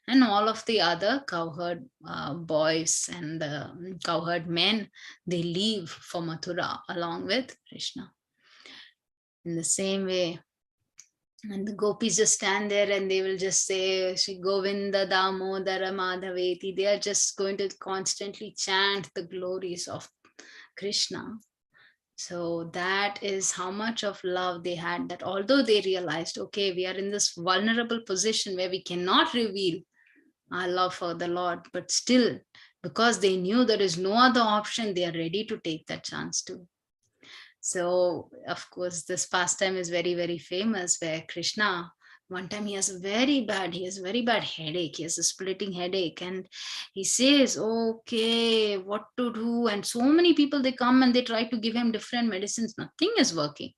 And all of the other cowherd boys and the cowherd men, they leave for Mathura along with Krishna. In the same way, and the gopis just stand there and they will just say, Shri Govinda Damodara Madhaveti. They are just going to constantly chant the glories of Krishna. So that is how much of love they had, that although they realized, okay, we are in this vulnerable position where we cannot reveal our love for the Lord, but still, because they knew there is no other option, they are ready to take that chance too. So, of course, this pastime is very, very famous, where Krishna, one time he has a very bad headache. He has a splitting headache, and he says, okay, what to do? And so many people, they come and they try to give him different medicines. Nothing is working.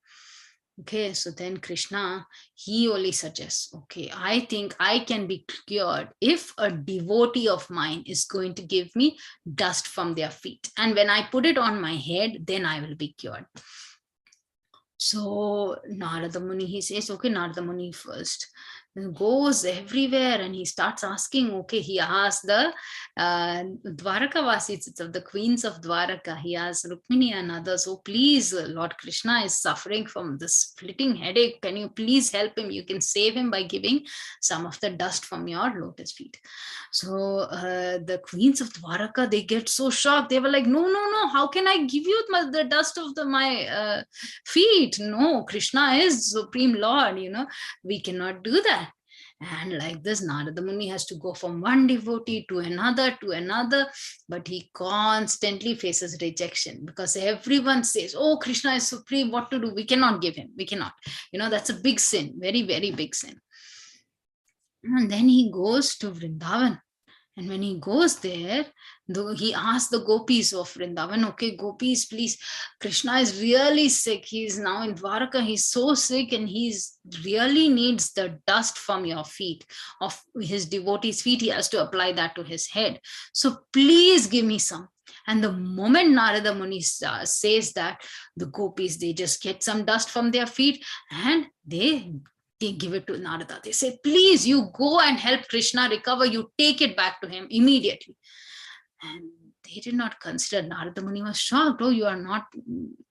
Okay, so then Krishna, he only suggests, okay, I think I can be cured if a devotee of mine is going to give me dust from their feet. And when I put it on my head, then I will be cured. So Narada Muni, he says, okay, Narada Muni first goes everywhere and he starts asking, okay, he asks the Dwarakavasis of the queens of Dwaraka, he asks Rukmini and others, oh please, Lord Krishna is suffering from this splitting headache, can you please help him? You can save him by giving some of the dust from your lotus feet. So the queens of Dwaraka, they get so shocked. They were like, no, how can I give you the dust of my feet? No, Krishna is Supreme Lord, we cannot do that. And like this, Narada Muni has to go from one devotee to another, but he constantly faces rejection because everyone says, oh, Krishna is supreme, what to do? We cannot give him, we cannot. That's a big sin, very, very big sin. And then he goes to Vrindavan. And when he goes there, he asks the gopis of Vrindavan, okay, gopis, please, Krishna is really sick. He is now in Dwaraka. He's so sick and he's really needs the dust from your feet, of his devotees' feet. He has to apply that to his head. So please give me some. And the moment Narada Muni says that, the gopis, they just get some dust from their feet and they give it to Narada. They say, please, you go and help Krishna recover. You take it back to him immediately. And they did not consider. Narada Muni was shocked. Oh, you are not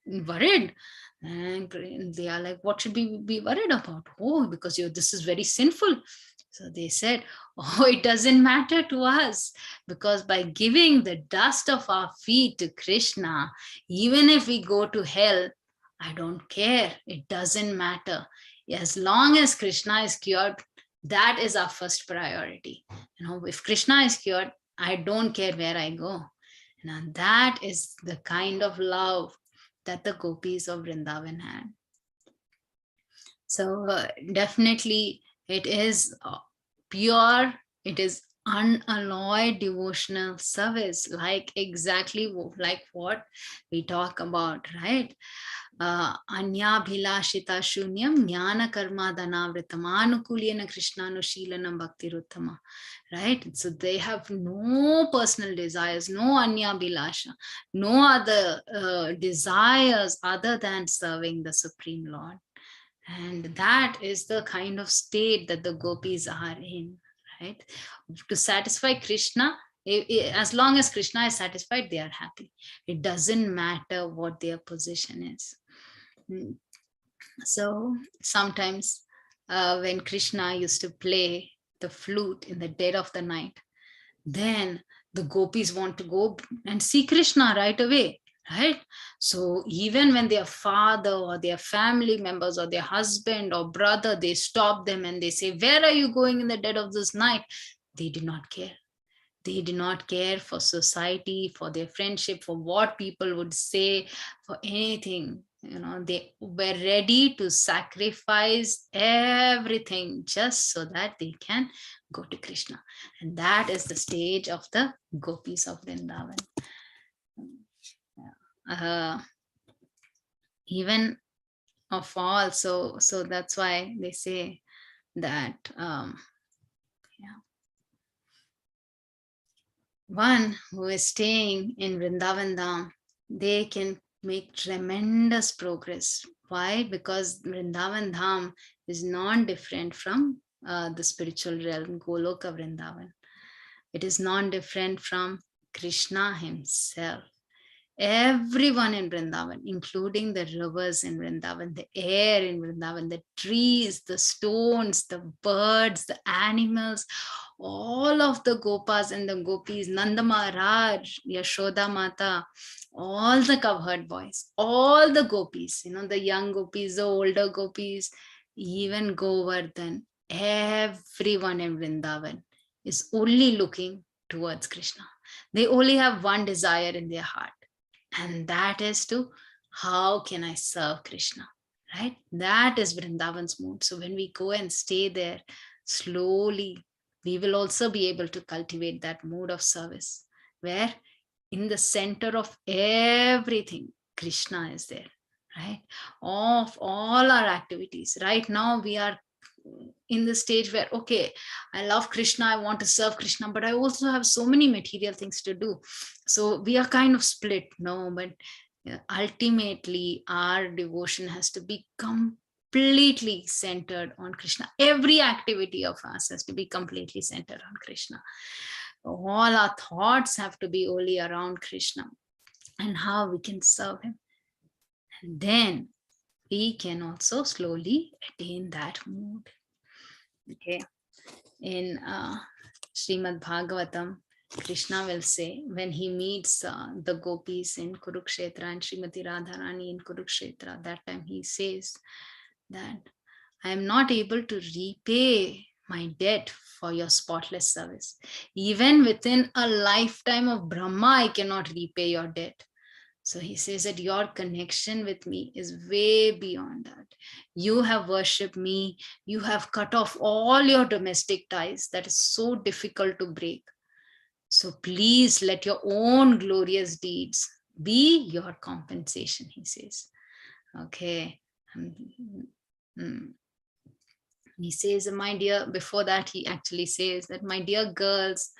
worried. And they are like, what should we be worried about? Oh, because this is very sinful. So they said, oh, it doesn't matter to us, because by giving the dust of our feet to Krishna, even if we go to hell, I don't care. It doesn't matter. As long as Krishna is cured, that is our first priority. If Krishna is cured, I don't care where I go. Now that is the kind of love that the gopis of Vrindavan had. So definitely it is pure, it is unalloyed devotional service, exactly like what we talk about, right? Anya bhilashita shunyam jnana karma dhanavritam anukulyena krishnanushilanam bhaktiruttama, right? So they have no personal desires, no anya bhilasha, no other desires other than serving the Supreme Lord. And that is the kind of state that the gopis are in, right? To satisfy Krishna, as long as Krishna is satisfied, they are happy. It doesn't matter what their position is. So sometimes when Krishna used to play the flute in the dead of the night, then the gopis want to go and see Krishna right away, right? So even when their father or their family members or their husband or brother, they stop them and they say, where are you going in the dead of this night? They do not care. They do not care for society, for their friendship, for what people would say, for anything. They were ready to sacrifice everything just so that they can go to Krishna. And that is the stage of the gopis of Vrindavan. Even of all, so that's why they say that one who is staying in Vrindavan Dham, they can make tremendous progress. Why? Because Vrindavan Dham is non-different from the spiritual realm, Goloka Vrindavan. It is non-different from Krishna himself. Everyone in Vrindavan, including the rivers in Vrindavan, the air in Vrindavan, the trees, the stones, the birds, the animals, all of the gopas and the gopis, Nanda Maharaj, Yashoda Mata, all the cowherd boys, all the gopis, the young gopis, the older gopis, even Govardhan, everyone in Vrindavan is only looking towards Krishna. They only have one desire in their heart, and that is to, how can I serve Krishna, right? That is Vrindavan's mood. So when we go and stay there, slowly, we will also be able to cultivate that mood of service, where in the center of everything, Krishna is there, right? Of all our activities. Right now, we are in the stage where, okay, I love Krishna, I want to serve Krishna, but I also have so many material things to do. So we are kind of split. No, but ultimately our devotion has to be completely centered on Krishna. Every activity of us has to be completely centered on Krishna. All our thoughts have to be only around Krishna and how we can serve him. And then we can also slowly attain that mood. Okay. In Srimad Bhagavatam, Krishna will say, when he meets the gopis in Kurukshetra and Srimati Radharani in Kurukshetra, that time he says that I am not able to repay my debt for your spotless service. Even within a lifetime of Brahma, I cannot repay your debt. So he says that your connection with me is way beyond that. You have worshipped me. You have cut off all your domestic ties that is so difficult to break. So please let your own glorious deeds be your compensation, he says. Okay. He says, my dear, before that, he actually says that, my dear girls,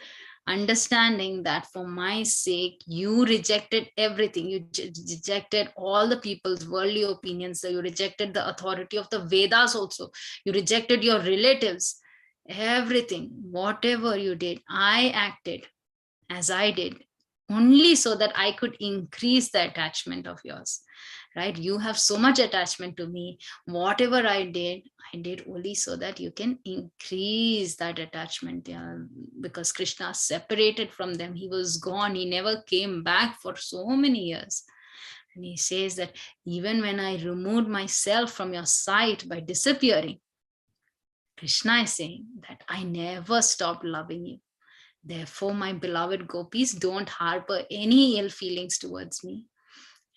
understanding that for my sake, you rejected everything. You rejected all the people's worldly opinions. So you rejected the authority of the Vedas also. You rejected your relatives, everything, whatever you did, I acted as I did, only so that I could increase the attachment of yours, right? You have so much attachment to me. Whatever I did only so that you can increase that attachment. Because Krishna separated from them. He was gone. He never came back for so many years. And he says that even when I removed myself from your sight by disappearing, Krishna is saying that I never stopped loving you. Therefore, my beloved gopis, don't harbor any ill feelings towards me.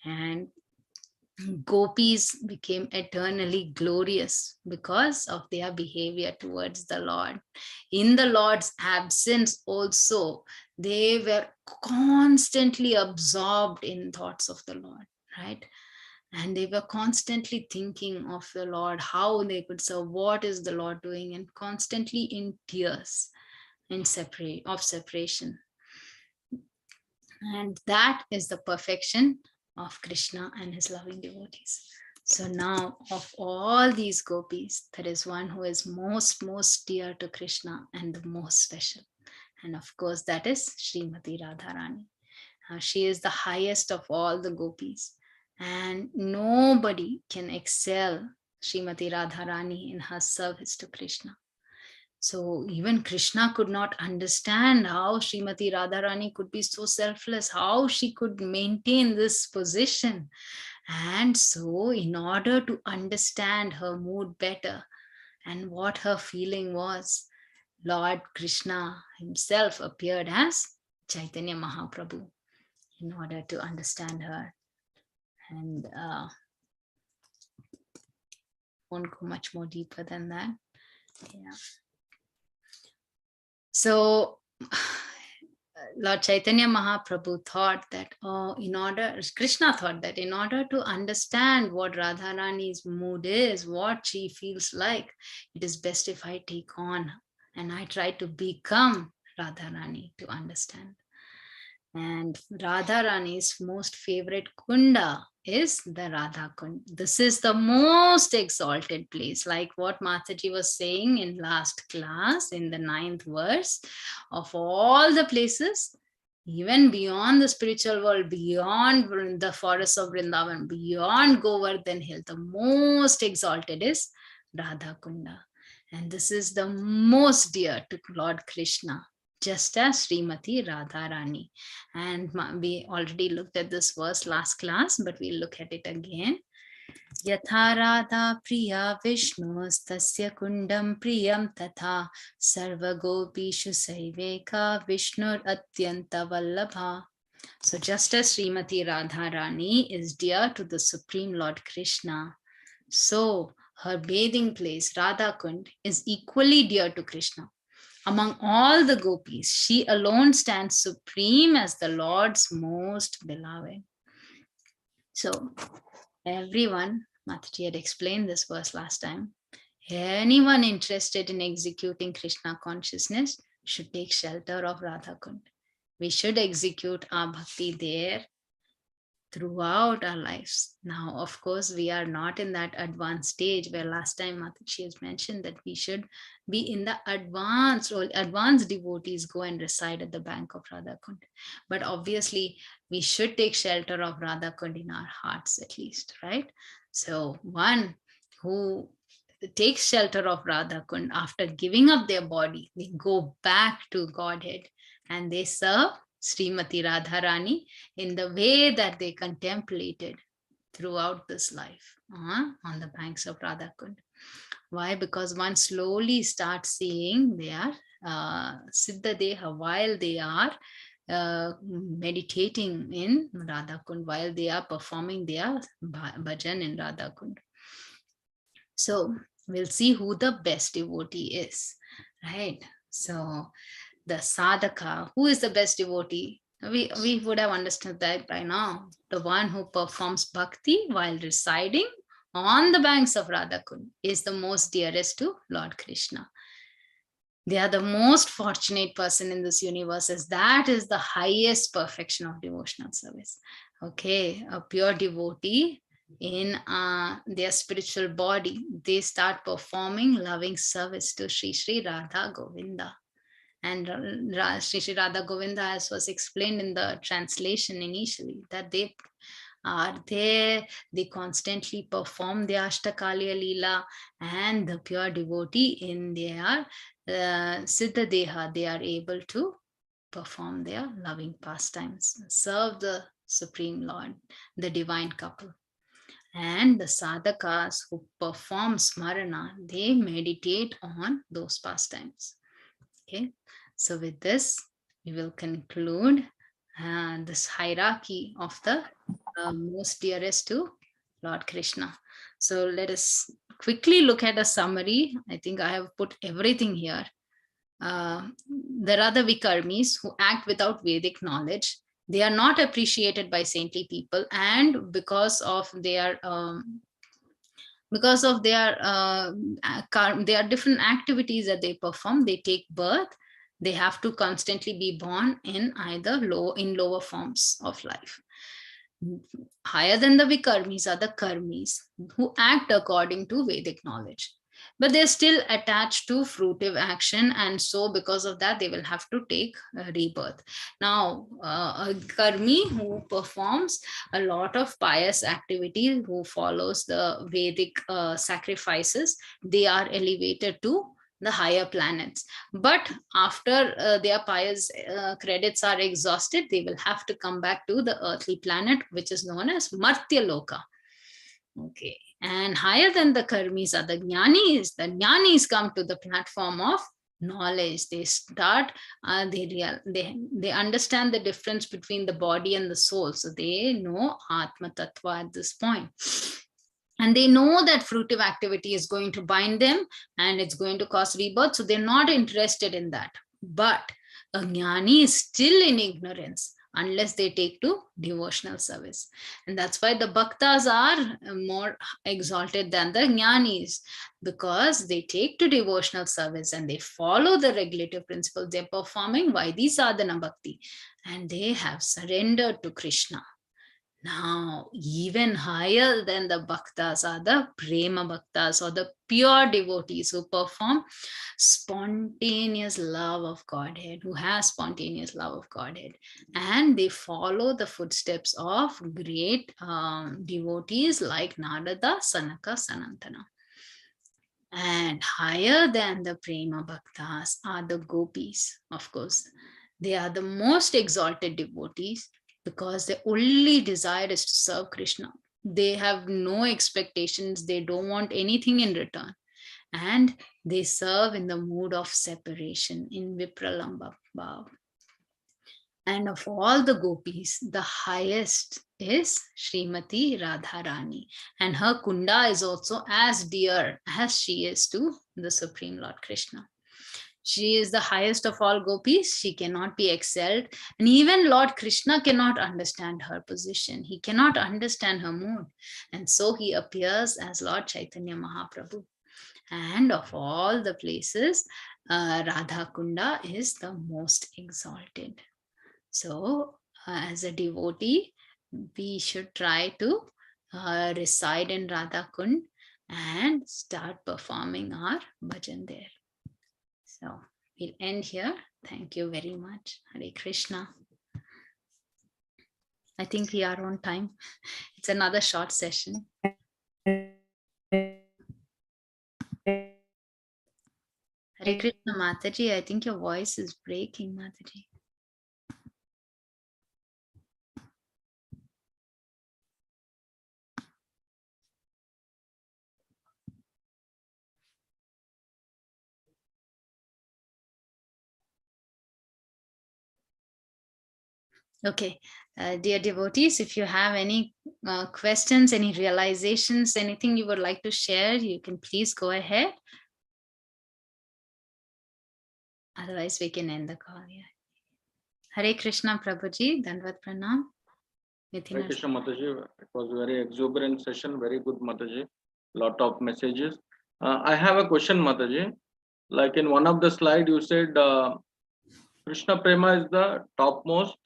And gopis became eternally glorious because of their behavior towards the Lord. In the Lord's absence also, they were constantly absorbed in thoughts of the Lord, right? And they were constantly thinking of the Lord, how they could serve, what is the Lord doing, and constantly in tears of separation. And that is the perfection of Krishna and his loving devotees. So now, of all these gopis, there is one who is most dear to Krishna and the most special. And of course, that is Srimati Radharani. She is the highest of all the gopis. And nobody can excel Srimati Radharani in her service to Krishna. So even Krishna could not understand how Srimati Radharani could be so selfless, how she could maintain this position. And so in order to understand her mood better and what her feeling was, Lord Krishna himself appeared as Chaitanya Mahaprabhu in order to understand her. And won't go much more deeper than that. Yeah. So Lord Chaitanya Mahaprabhu thought that, Krishna thought that in order to understand what Radharani's mood is, what she feels like, it is best if I take on and I try to become Radharani to understand. And Radharani's most favorite kunda is the Radha Kund. This is the most exalted place, like what Mataji was saying in last class in the 9th verse. Of all the places, even beyond the spiritual world, beyond the forests of Vrindavan, beyond Govardhan Hill, the most exalted is Radha Kunda. And this is the most dear to Lord Krishna, just as Srimati Radharani. And we already looked at this verse last class, but we'll look at it again. Yatha Radha Priya Vishnostasya Kundam Priyam Tatha Sarva Gopishu Saiveka Vishnur Atyanta Vallabha. So just as Srimati Radharani is dear to the Supreme Lord Krishna, so her bathing place, Radha Kund, is equally dear to Krishna. Among all the gopis, she alone stands supreme as the Lord's most beloved. So everyone, Mataji had explained this verse last time, anyone interested in executing Krishna consciousness should take shelter of Radha Kund. We should execute our bhakti there throughout our lives. Now, of course, we are not in that advanced stage where last time Mataji has mentioned that we should be in the advanced devotees go and reside at the bank of Radha Kund. But obviously, we should take shelter of Radha Kund in our hearts at least, right? So one who takes shelter of Radha Kund after giving up their body, they go back to Godhead and they serve Srimati Radharani in the way that they contemplated throughout this life on the banks of Radha Kund. Why? Because one slowly starts seeing they are Siddha Deha while they are meditating in Radha Kund while they are performing their bhajan in Radha Kund. So we'll see who the best devotee is, right? So the sadhaka, who is the best devotee? We would have understood that by now. The one who performs bhakti while residing on the banks of Radha Kund is the most dearest to Lord Krishna. They are the most fortunate person in this universe, as that is the highest perfection of devotional service. Okay, a pure devotee in their spiritual body, they start performing loving service to Sri Sri Radha Govinda. And Sri Sri Radha Govinda, as was explained in the translation initially, that they are there, they constantly perform the Ashtakaliya Leela, and the pure devotee in their Siddha Deha, they are able to perform their loving pastimes, serve the Supreme Lord, the divine couple. And the sadhakas who perform smarana, they meditate on those pastimes. Okay, so with this, we will conclude this hierarchy of the most dearest to Lord Krishna. So let us quickly look at a summary. I think I have put everything here. There are the vikarmis who act without Vedic knowledge. They are not appreciated by saintly people, and because of their different activities that they perform, they take birth, they have to constantly be born in either lower forms of life. Higher than the vikarmis are the karmis who act according to Vedic knowledge, but they're still attached to fruitive action, and so because of that they will have to take rebirth. Now a karmi who performs a lot of pious activity, who follows the Vedic sacrifices, they are elevated to the higher planets, but after their pious credits are exhausted, they will have to come back to the earthly planet, which is known as Martya Loka. Okay, and higher than the karmis are the jnanis. The jnanis come to the platform of knowledge. They start they understand the difference between the body and the soul, so they know Atma Tattva at this point. And they know that fruitive activity is going to bind them and it's going to cause rebirth, so they're not interested in that. But a jnani is still in ignorance unless they take to devotional service. And that's why the bhaktas are more exalted than the jnanis, because they take to devotional service and they follow the regulative principles. They're performing Vaidhi sadhana bhakti and they have surrendered to Krishna. Now, even higher than the bhaktas are the prema bhaktas, or the pure devotees who perform spontaneous love of Godhead, who has spontaneous love of Godhead. And they follow the footsteps of great devotees like Narada, Sanaka, Sanantana. And higher than the prema bhaktas are the gopis, of course. They are the most exalted devotees, because their only desire is to serve Krishna. They have no expectations. They don't want anything in return. And they serve in the mood of separation, in Vipralamba Bhav. And of all the gopis, the highest is Srimati Radharani. And her kunda is also as dear as she is to the Supreme Lord Krishna. She is the highest of all gopis. She cannot be excelled. And even Lord Krishna cannot understand her position. He cannot understand her mood. And so he appears as Lord Chaitanya Mahaprabhu. And of all the places, Radha Kunda is the most exalted. So as a devotee, we should try to reside in Radha Kund and start performing our bhajan there. So we'll end here. Thank you very much. Hare Krishna. I think we are on time. It's another short session. Hare Krishna, Mataji. I think your voice is breaking, Mataji. Okay, dear devotees, if you have any questions, any realizations, anything you would like to share, you can please go ahead. Otherwise, we can end the call here. Hare Krishna, Prabhuji, Dandvat Pranam. Hare Krishna, Mataji. It was a very exuberant session, very good, Mataji. Lot of messages. I have a question, Mataji. Like in one of the slide, you said Krishna Prema is the topmost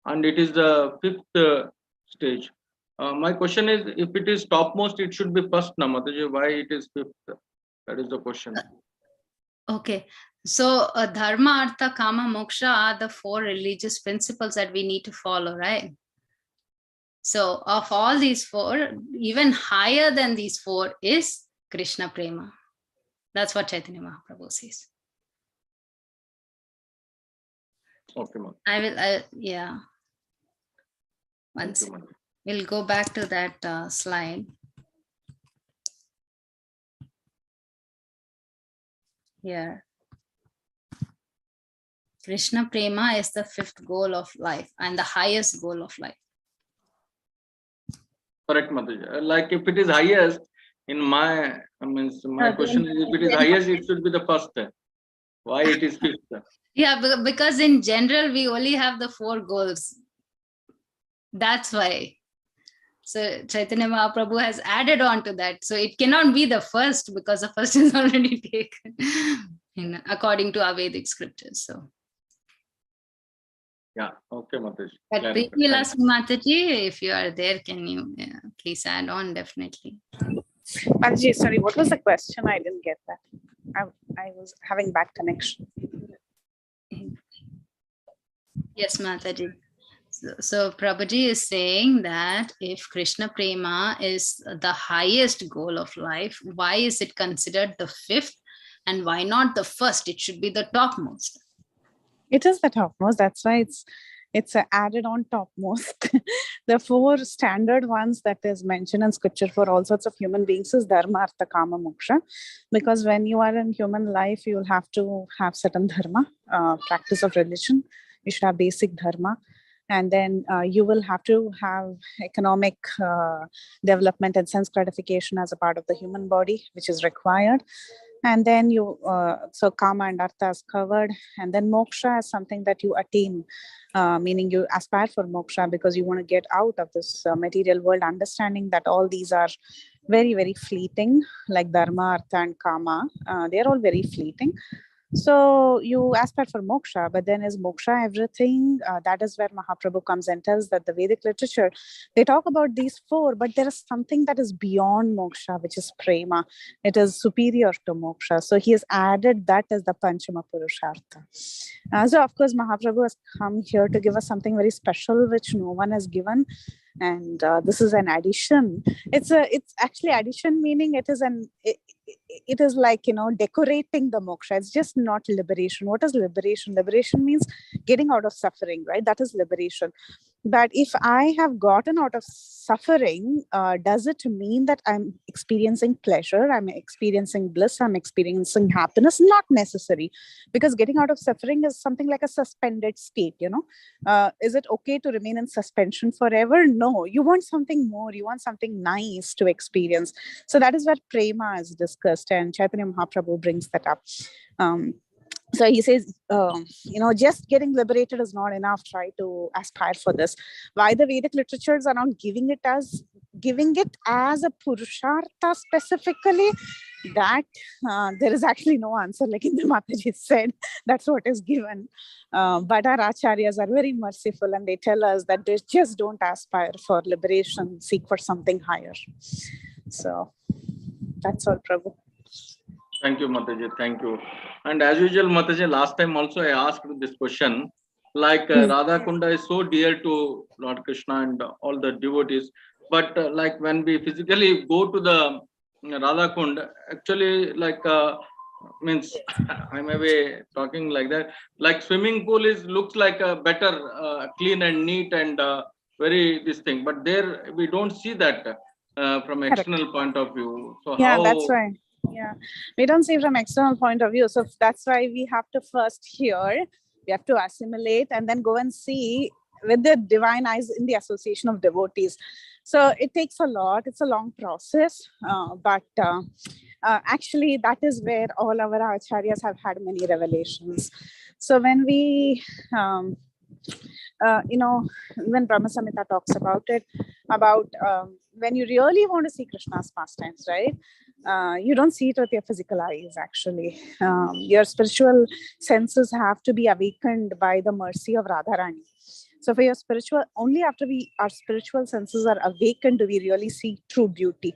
and it is the fifth stage. My question is, if it is topmost, it should be first, na Mataji. Why it is fifth? That is the question. Okay, so Dharma, Artha, Kama, Moksha are the 4 religious principles that we need to follow, right? So of all these 4, even higher than these 4 is Krishna Prema. That's what Chaitanya Mahaprabhu says. Okay, ma'am. Yeah. Once we'll go back to that slide. Here. Krishna Prema is the 5th goal of life and the highest goal of life. Correct, Mataji. Like if it is highest, in my question is, if it is highest, it should be the first. Why it is fifth? Yeah, because in general, we only have the 4 goals. That's why. So Chaitanya Mahaprabhu has added on to that. So it cannot be the first because the first is already taken according to our Vedic scriptures. So. Yeah, okay, Mataji. But Preeti Mataji, if you are there, can you please add on? Definitely. Mataji, sorry, what was the question? I didn't get that. I was having bad connection. Yes, Mataji. So Prabhuji is saying that if Krishna Prema is the highest goal of life, why is it considered the 5th and why not the 1st? It should be the topmost. It is the topmost. That's why it's added on topmost. The 4 standard ones that is mentioned in scripture for all sorts of human beings is Dharma, Artha, Kama, Moksha. Because when you are in human life, you'll have to have certain dharma, practice of religion. You should have basic dharma. And then you will have to have economic development and sense gratification as a part of the human body, which is required. And then so Kama and Artha is covered. And then Moksha is something that you attain, meaning you aspire for Moksha because you want to get out of this material world, understanding that all these are very, very fleeting, like Dharma, Artha and Kama. They're all very fleeting. So you aspire for moksha, but then is moksha everything? That is where Mahaprabhu comes and tells that the Vedic literature, they talk about these 4, but there is something that is beyond moksha, which is prema. It is superior to moksha. So he has added that as the Panchama Purushartha. So of course, Mahaprabhu has come here to give us something very special, which no one has given. And this is an addition. It's actually addition, meaning it is like, decorating the moksha. It's just not liberation. What is liberation? Liberation means getting out of suffering, right? That is liberation. But if I have gotten out of suffering, does it mean that I'm experiencing pleasure? I'm experiencing bliss? I'm experiencing happiness? Not necessary, because getting out of suffering is something like a suspended state, Is it okay to remain in suspension forever? No, you want something more. You want something nice to experience. So that is where prema is discussed, and Chaitanya Mahaprabhu brings that up. So he says, just getting liberated is not enough. Try to aspire for this. Why the Vedic literatures are not giving it as a Purushartha specifically? That there is actually no answer, like in the Mataji said. That's what is given. But our acharyas are very merciful, and they tell us that they just don't aspire for liberation, seek for something higher. So that's all, Prabhu. Thank you, Mataji. Thank you. And as usual, Mataji, last time also I asked this question. Like Radha Kunda is so dear to Lord Krishna and all the devotees. But like when we physically go to the Radha Kunda, actually means I may be talking like that. Like swimming pool looks like a better, clean and neat and very this thing. But there we don't see that from external point of view. So yeah, how? that's why. Yeah, we don't see from external point of view. So that's why we have to first hear, we have to assimilate and then go and see with the divine eyes in the association of devotees. So it takes a lot. It's a long process, but actually that is where all our acharyas have had many revelations. So when we, when Brahma Samhita talks about it, about when you really want to see Krishna's pastimes, right? You don't see it with your physical eyes, actually. Your spiritual senses have to be awakened by the mercy of Radharani. So for your spiritual, only after our spiritual senses are awakened do we really see true beauty.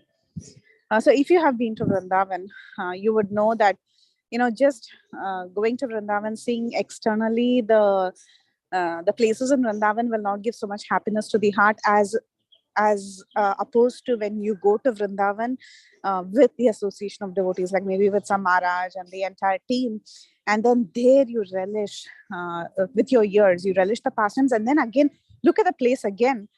So if you have been to Vrindavan, you would know that, just going to Vrindavan, seeing externally the places in Vrindavan will not give so much happiness to the heart as opposed to when you go to Vrindavan with the association of devotees, like maybe with some Maharaj and the entire team. And then there you relish with your ears, you relish the pastimes. And then again, look at the place again.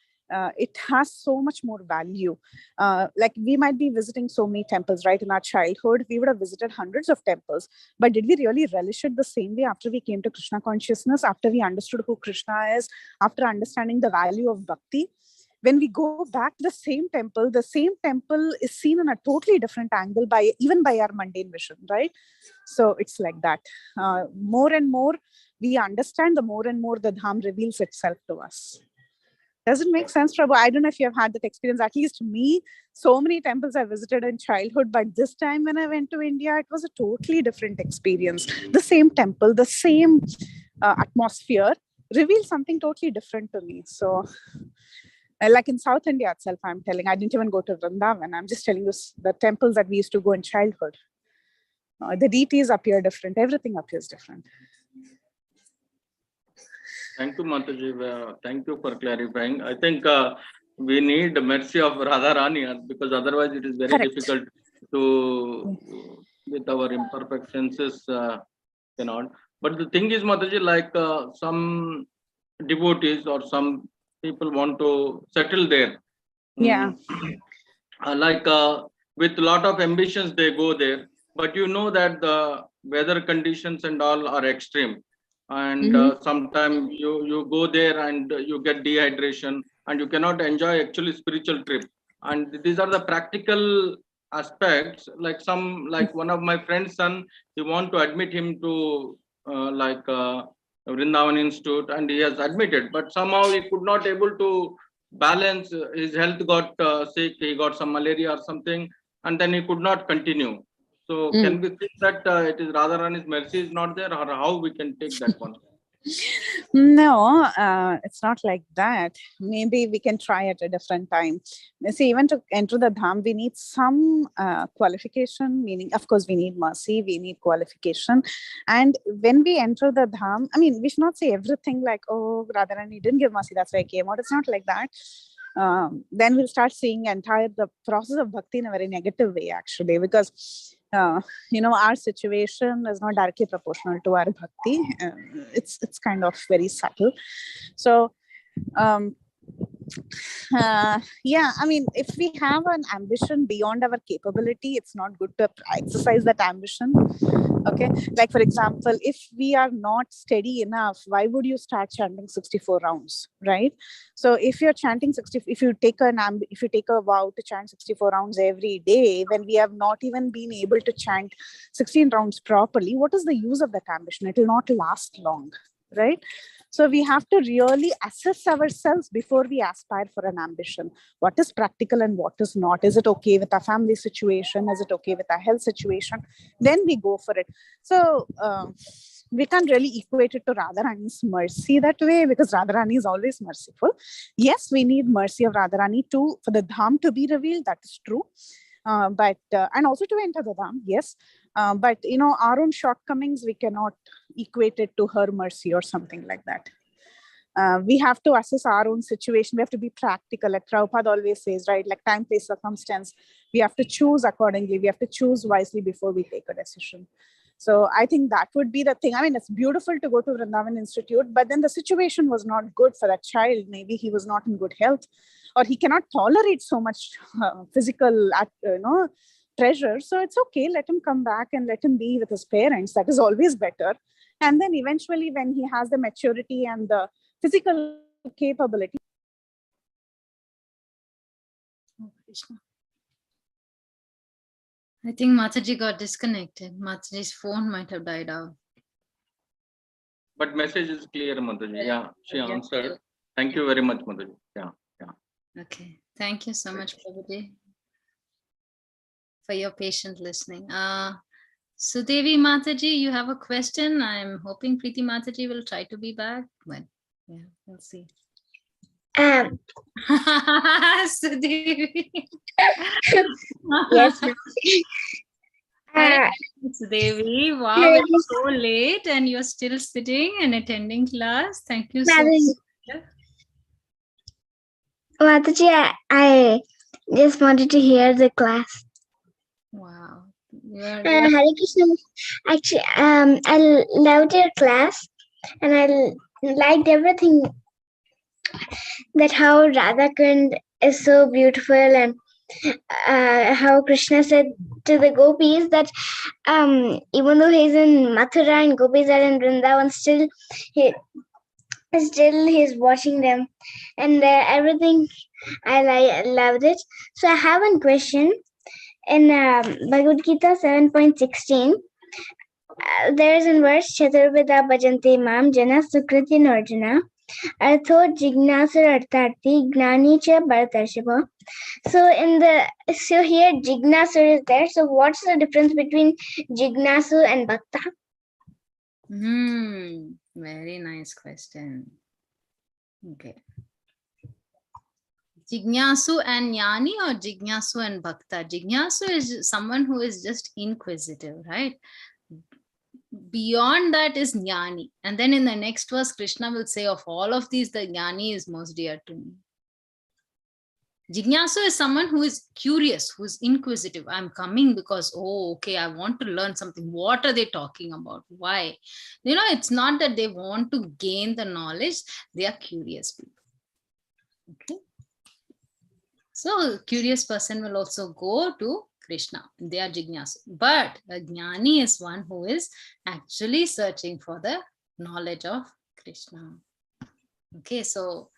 It has so much more value. Like we might be visiting so many temples, right? In our childhood, we would have visited hundreds of temples. But did we really relish it the same way after we came to Krishna consciousness, after we understood who Krishna is, after understanding the value of bhakti? When we go back to the same temple is seen in a totally different angle even by our mundane vision, right? So it's like that. More and more we understand, the more and more the Dham reveals itself to us. Does it make sense, Prabhu? I don't know if you have had that experience. At least me, so many temples I visited in childhood, but this time when I went to India, it was a totally different experience. The same temple, the same atmosphere revealed something totally different to me. So like in South India itself, I didn't even go to Vrindavan. I'm just telling you the temples that we used to go in childhood. The deities appear different. Everything appears different. Thank you, Mataji. Thank you for clarifying. I think we need the mercy of Radharani, because otherwise it is very difficult to, with our imperfect senses, cannot. But the thing is, Mataji, like some devotees or some people want to settle there. Yeah. With a lot of ambitions, they go there. But you know that the weather conditions and all are extreme. And sometimes you go there and you get dehydration and you cannot enjoy actually spiritual trip. And these are the practical aspects. Like one of my friend's son, he want to admit him to Vrindavan Institute, and he has admitted, but somehow he could not able to balance. His health got sick, he got some malaria or something, and then he could not continue. So can we think that it is Radharani's mercy is not there, or how we can take that one? No, it's not like that. Maybe we can try at a different time. See, even to enter the Dham, we need some qualification, meaning, of course, we need mercy, we need qualification. And when we enter the Dham, I mean, we should not say everything like, oh, Radharani didn't give mercy, that's why I came out. It's not like that. Then we'll start seeing the process of bhakti in a very negative way, actually, because our situation is not directly proportional to our bhakti. It's kind of very subtle. So I mean, if we have an ambition beyond our capability, it's not good to exercise that ambition. Okay, like for example, if we are not steady enough, why would you start chanting 64 rounds, right? So if you're chanting if you take a vow to chant 64 rounds every day, when we have not even been able to chant 16 rounds properly, what is the use of that ambition? It will not last long, right? So we have to really assess ourselves before we aspire for an ambition. What is practical and what is not? Is it okay with our family situation? Is it okay with our health situation? Then we go for it. So we can't really equate it to Radharani's mercy that way, because Radharani is always merciful. Yes, we need mercy of Radharani for the Dham to be revealed. That is true. But and also to enter the Dham, yes. But our own shortcomings, we cannot equate it to her mercy or something like that. We have to assess our own situation. We have to be practical. Like Prabhupada always says, right? Like time, place, circumstance. We have to choose accordingly. We have to choose wisely before we take a decision. So I think that would be the thing. I mean, it's beautiful to go to Vrindavan Institute, but then the situation was not good for that child. Maybe he was not in good health, or he cannot tolerate so much physical, pressure. So it's okay. Let him come back and let him be with his parents. That is always better. And then eventually, when he has the maturity and the physical capability. Oh, Krishna. I think Mataji got disconnected. Mataji's phone might have died out. But message is clear, Mataji. Yeah, she Yeah. answered. Thank you very much, Mataji. Yeah. Okay. Thank you so much, Prabhuji, for your patient listening. Sudevi Mataji, you have a question. I'm hoping Preeti Mataji will try to be back, but yeah, we'll see. Sudevi. Yes. Hi, Sudevi. Wow, it's so late and you're still sitting and attending class. Thank you so much. Mataji, I just wanted to hear the class. Wow. Hare Krishna. Actually, I loved your class and I liked everything. That how Radhakund is so beautiful and how Krishna said to the gopis that even though he's in Mathura and gopis are in Vrindavan, still he's watching them, and everything I loved it. So I have one question. In Bhagavad Gita 7.16, there is in verse Chaturveda Bhajante Mam Jana Sukriti Arjuna Artho Jignasur Artharthi Gnani Cha Bharatarshava. So here Jignasur is there. So what's the difference between Jignasu and Bhakta? Very nice question. Okay. Jignasu and Jnani or Jignasu and Bhakta? Jignasu is someone who is just inquisitive, right? Beyond that is Jnani. And then in the next verse, Krishna will say, of all of these, the Jnani is most dear to me. Jignasu is someone who is curious, who is inquisitive. I'm coming because, oh, okay, I want to learn something. What are they talking about? Why? It's not that they want to gain the knowledge. They are curious people. Okay. So a curious person will also go to Krishna. They are Jignasu. But a Jnani is one who is actually searching for the knowledge of Krishna. Okay, so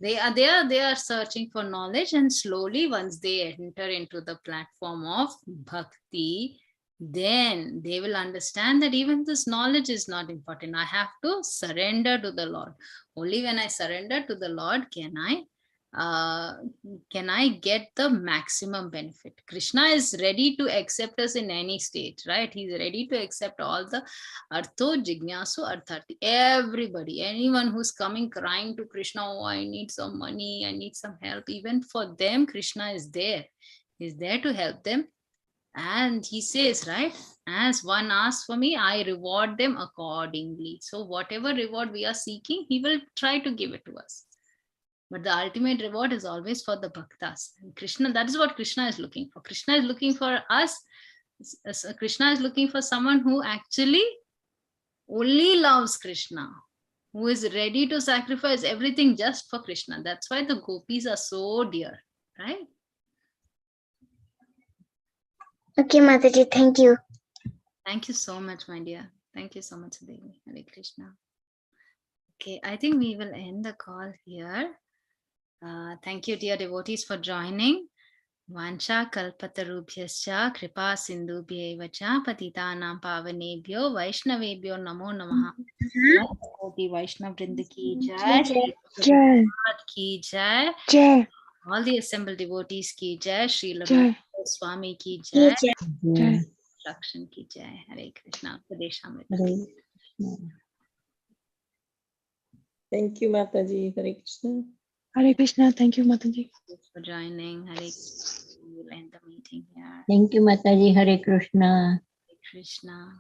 they are searching for knowledge, and slowly once they enter into the platform of bhakti, then they will understand that even this knowledge is not important. I have to surrender to the Lord. Only when I surrender to the Lord can I get the maximum benefit. Krishna is ready to accept us in any state, right? He's ready to accept all the Artho, Jignasu, Arthati, everybody, anyone who's coming crying to Krishna, oh, I need some money, I need some help. Even for them, Krishna is there. He's there to help them. And he says, right, as one asks for me, I reward them accordingly. So whatever reward we are seeking, he will try to give it to us. But the ultimate reward is always for the bhaktas. And Krishna, that is what Krishna is looking for. Krishna is looking for us. Krishna is looking for someone who actually only loves Krishna, who is ready to sacrifice everything just for Krishna. That's why the gopis are so dear, right? Okay, Mataji, thank you. Thank you so much, my dear. Thank you so much, Devi. Hare Krishna. Okay, I think we will end the call here. Thank you, dear devotees, for joining. Vancha kalpatarubhyascha kripa sindhubhyeva cha patitanam pavanebhyo vaishnavebhyo namo namaha. Devotee Vaishnav Vrinda ki jai, Jai. ki jai, Jai. all the assembled devotees ki jai, Srila Swami ki jai, Instruction ki jai. Hare Krishna. Thank you, Mataji. Hare Krishna. Hare Krishna. Thank you, Mataji. Thanks for joining. Hare Krishna. We'll end the meeting here. Thank you, Mataji. Hare Krishna. Hare Krishna.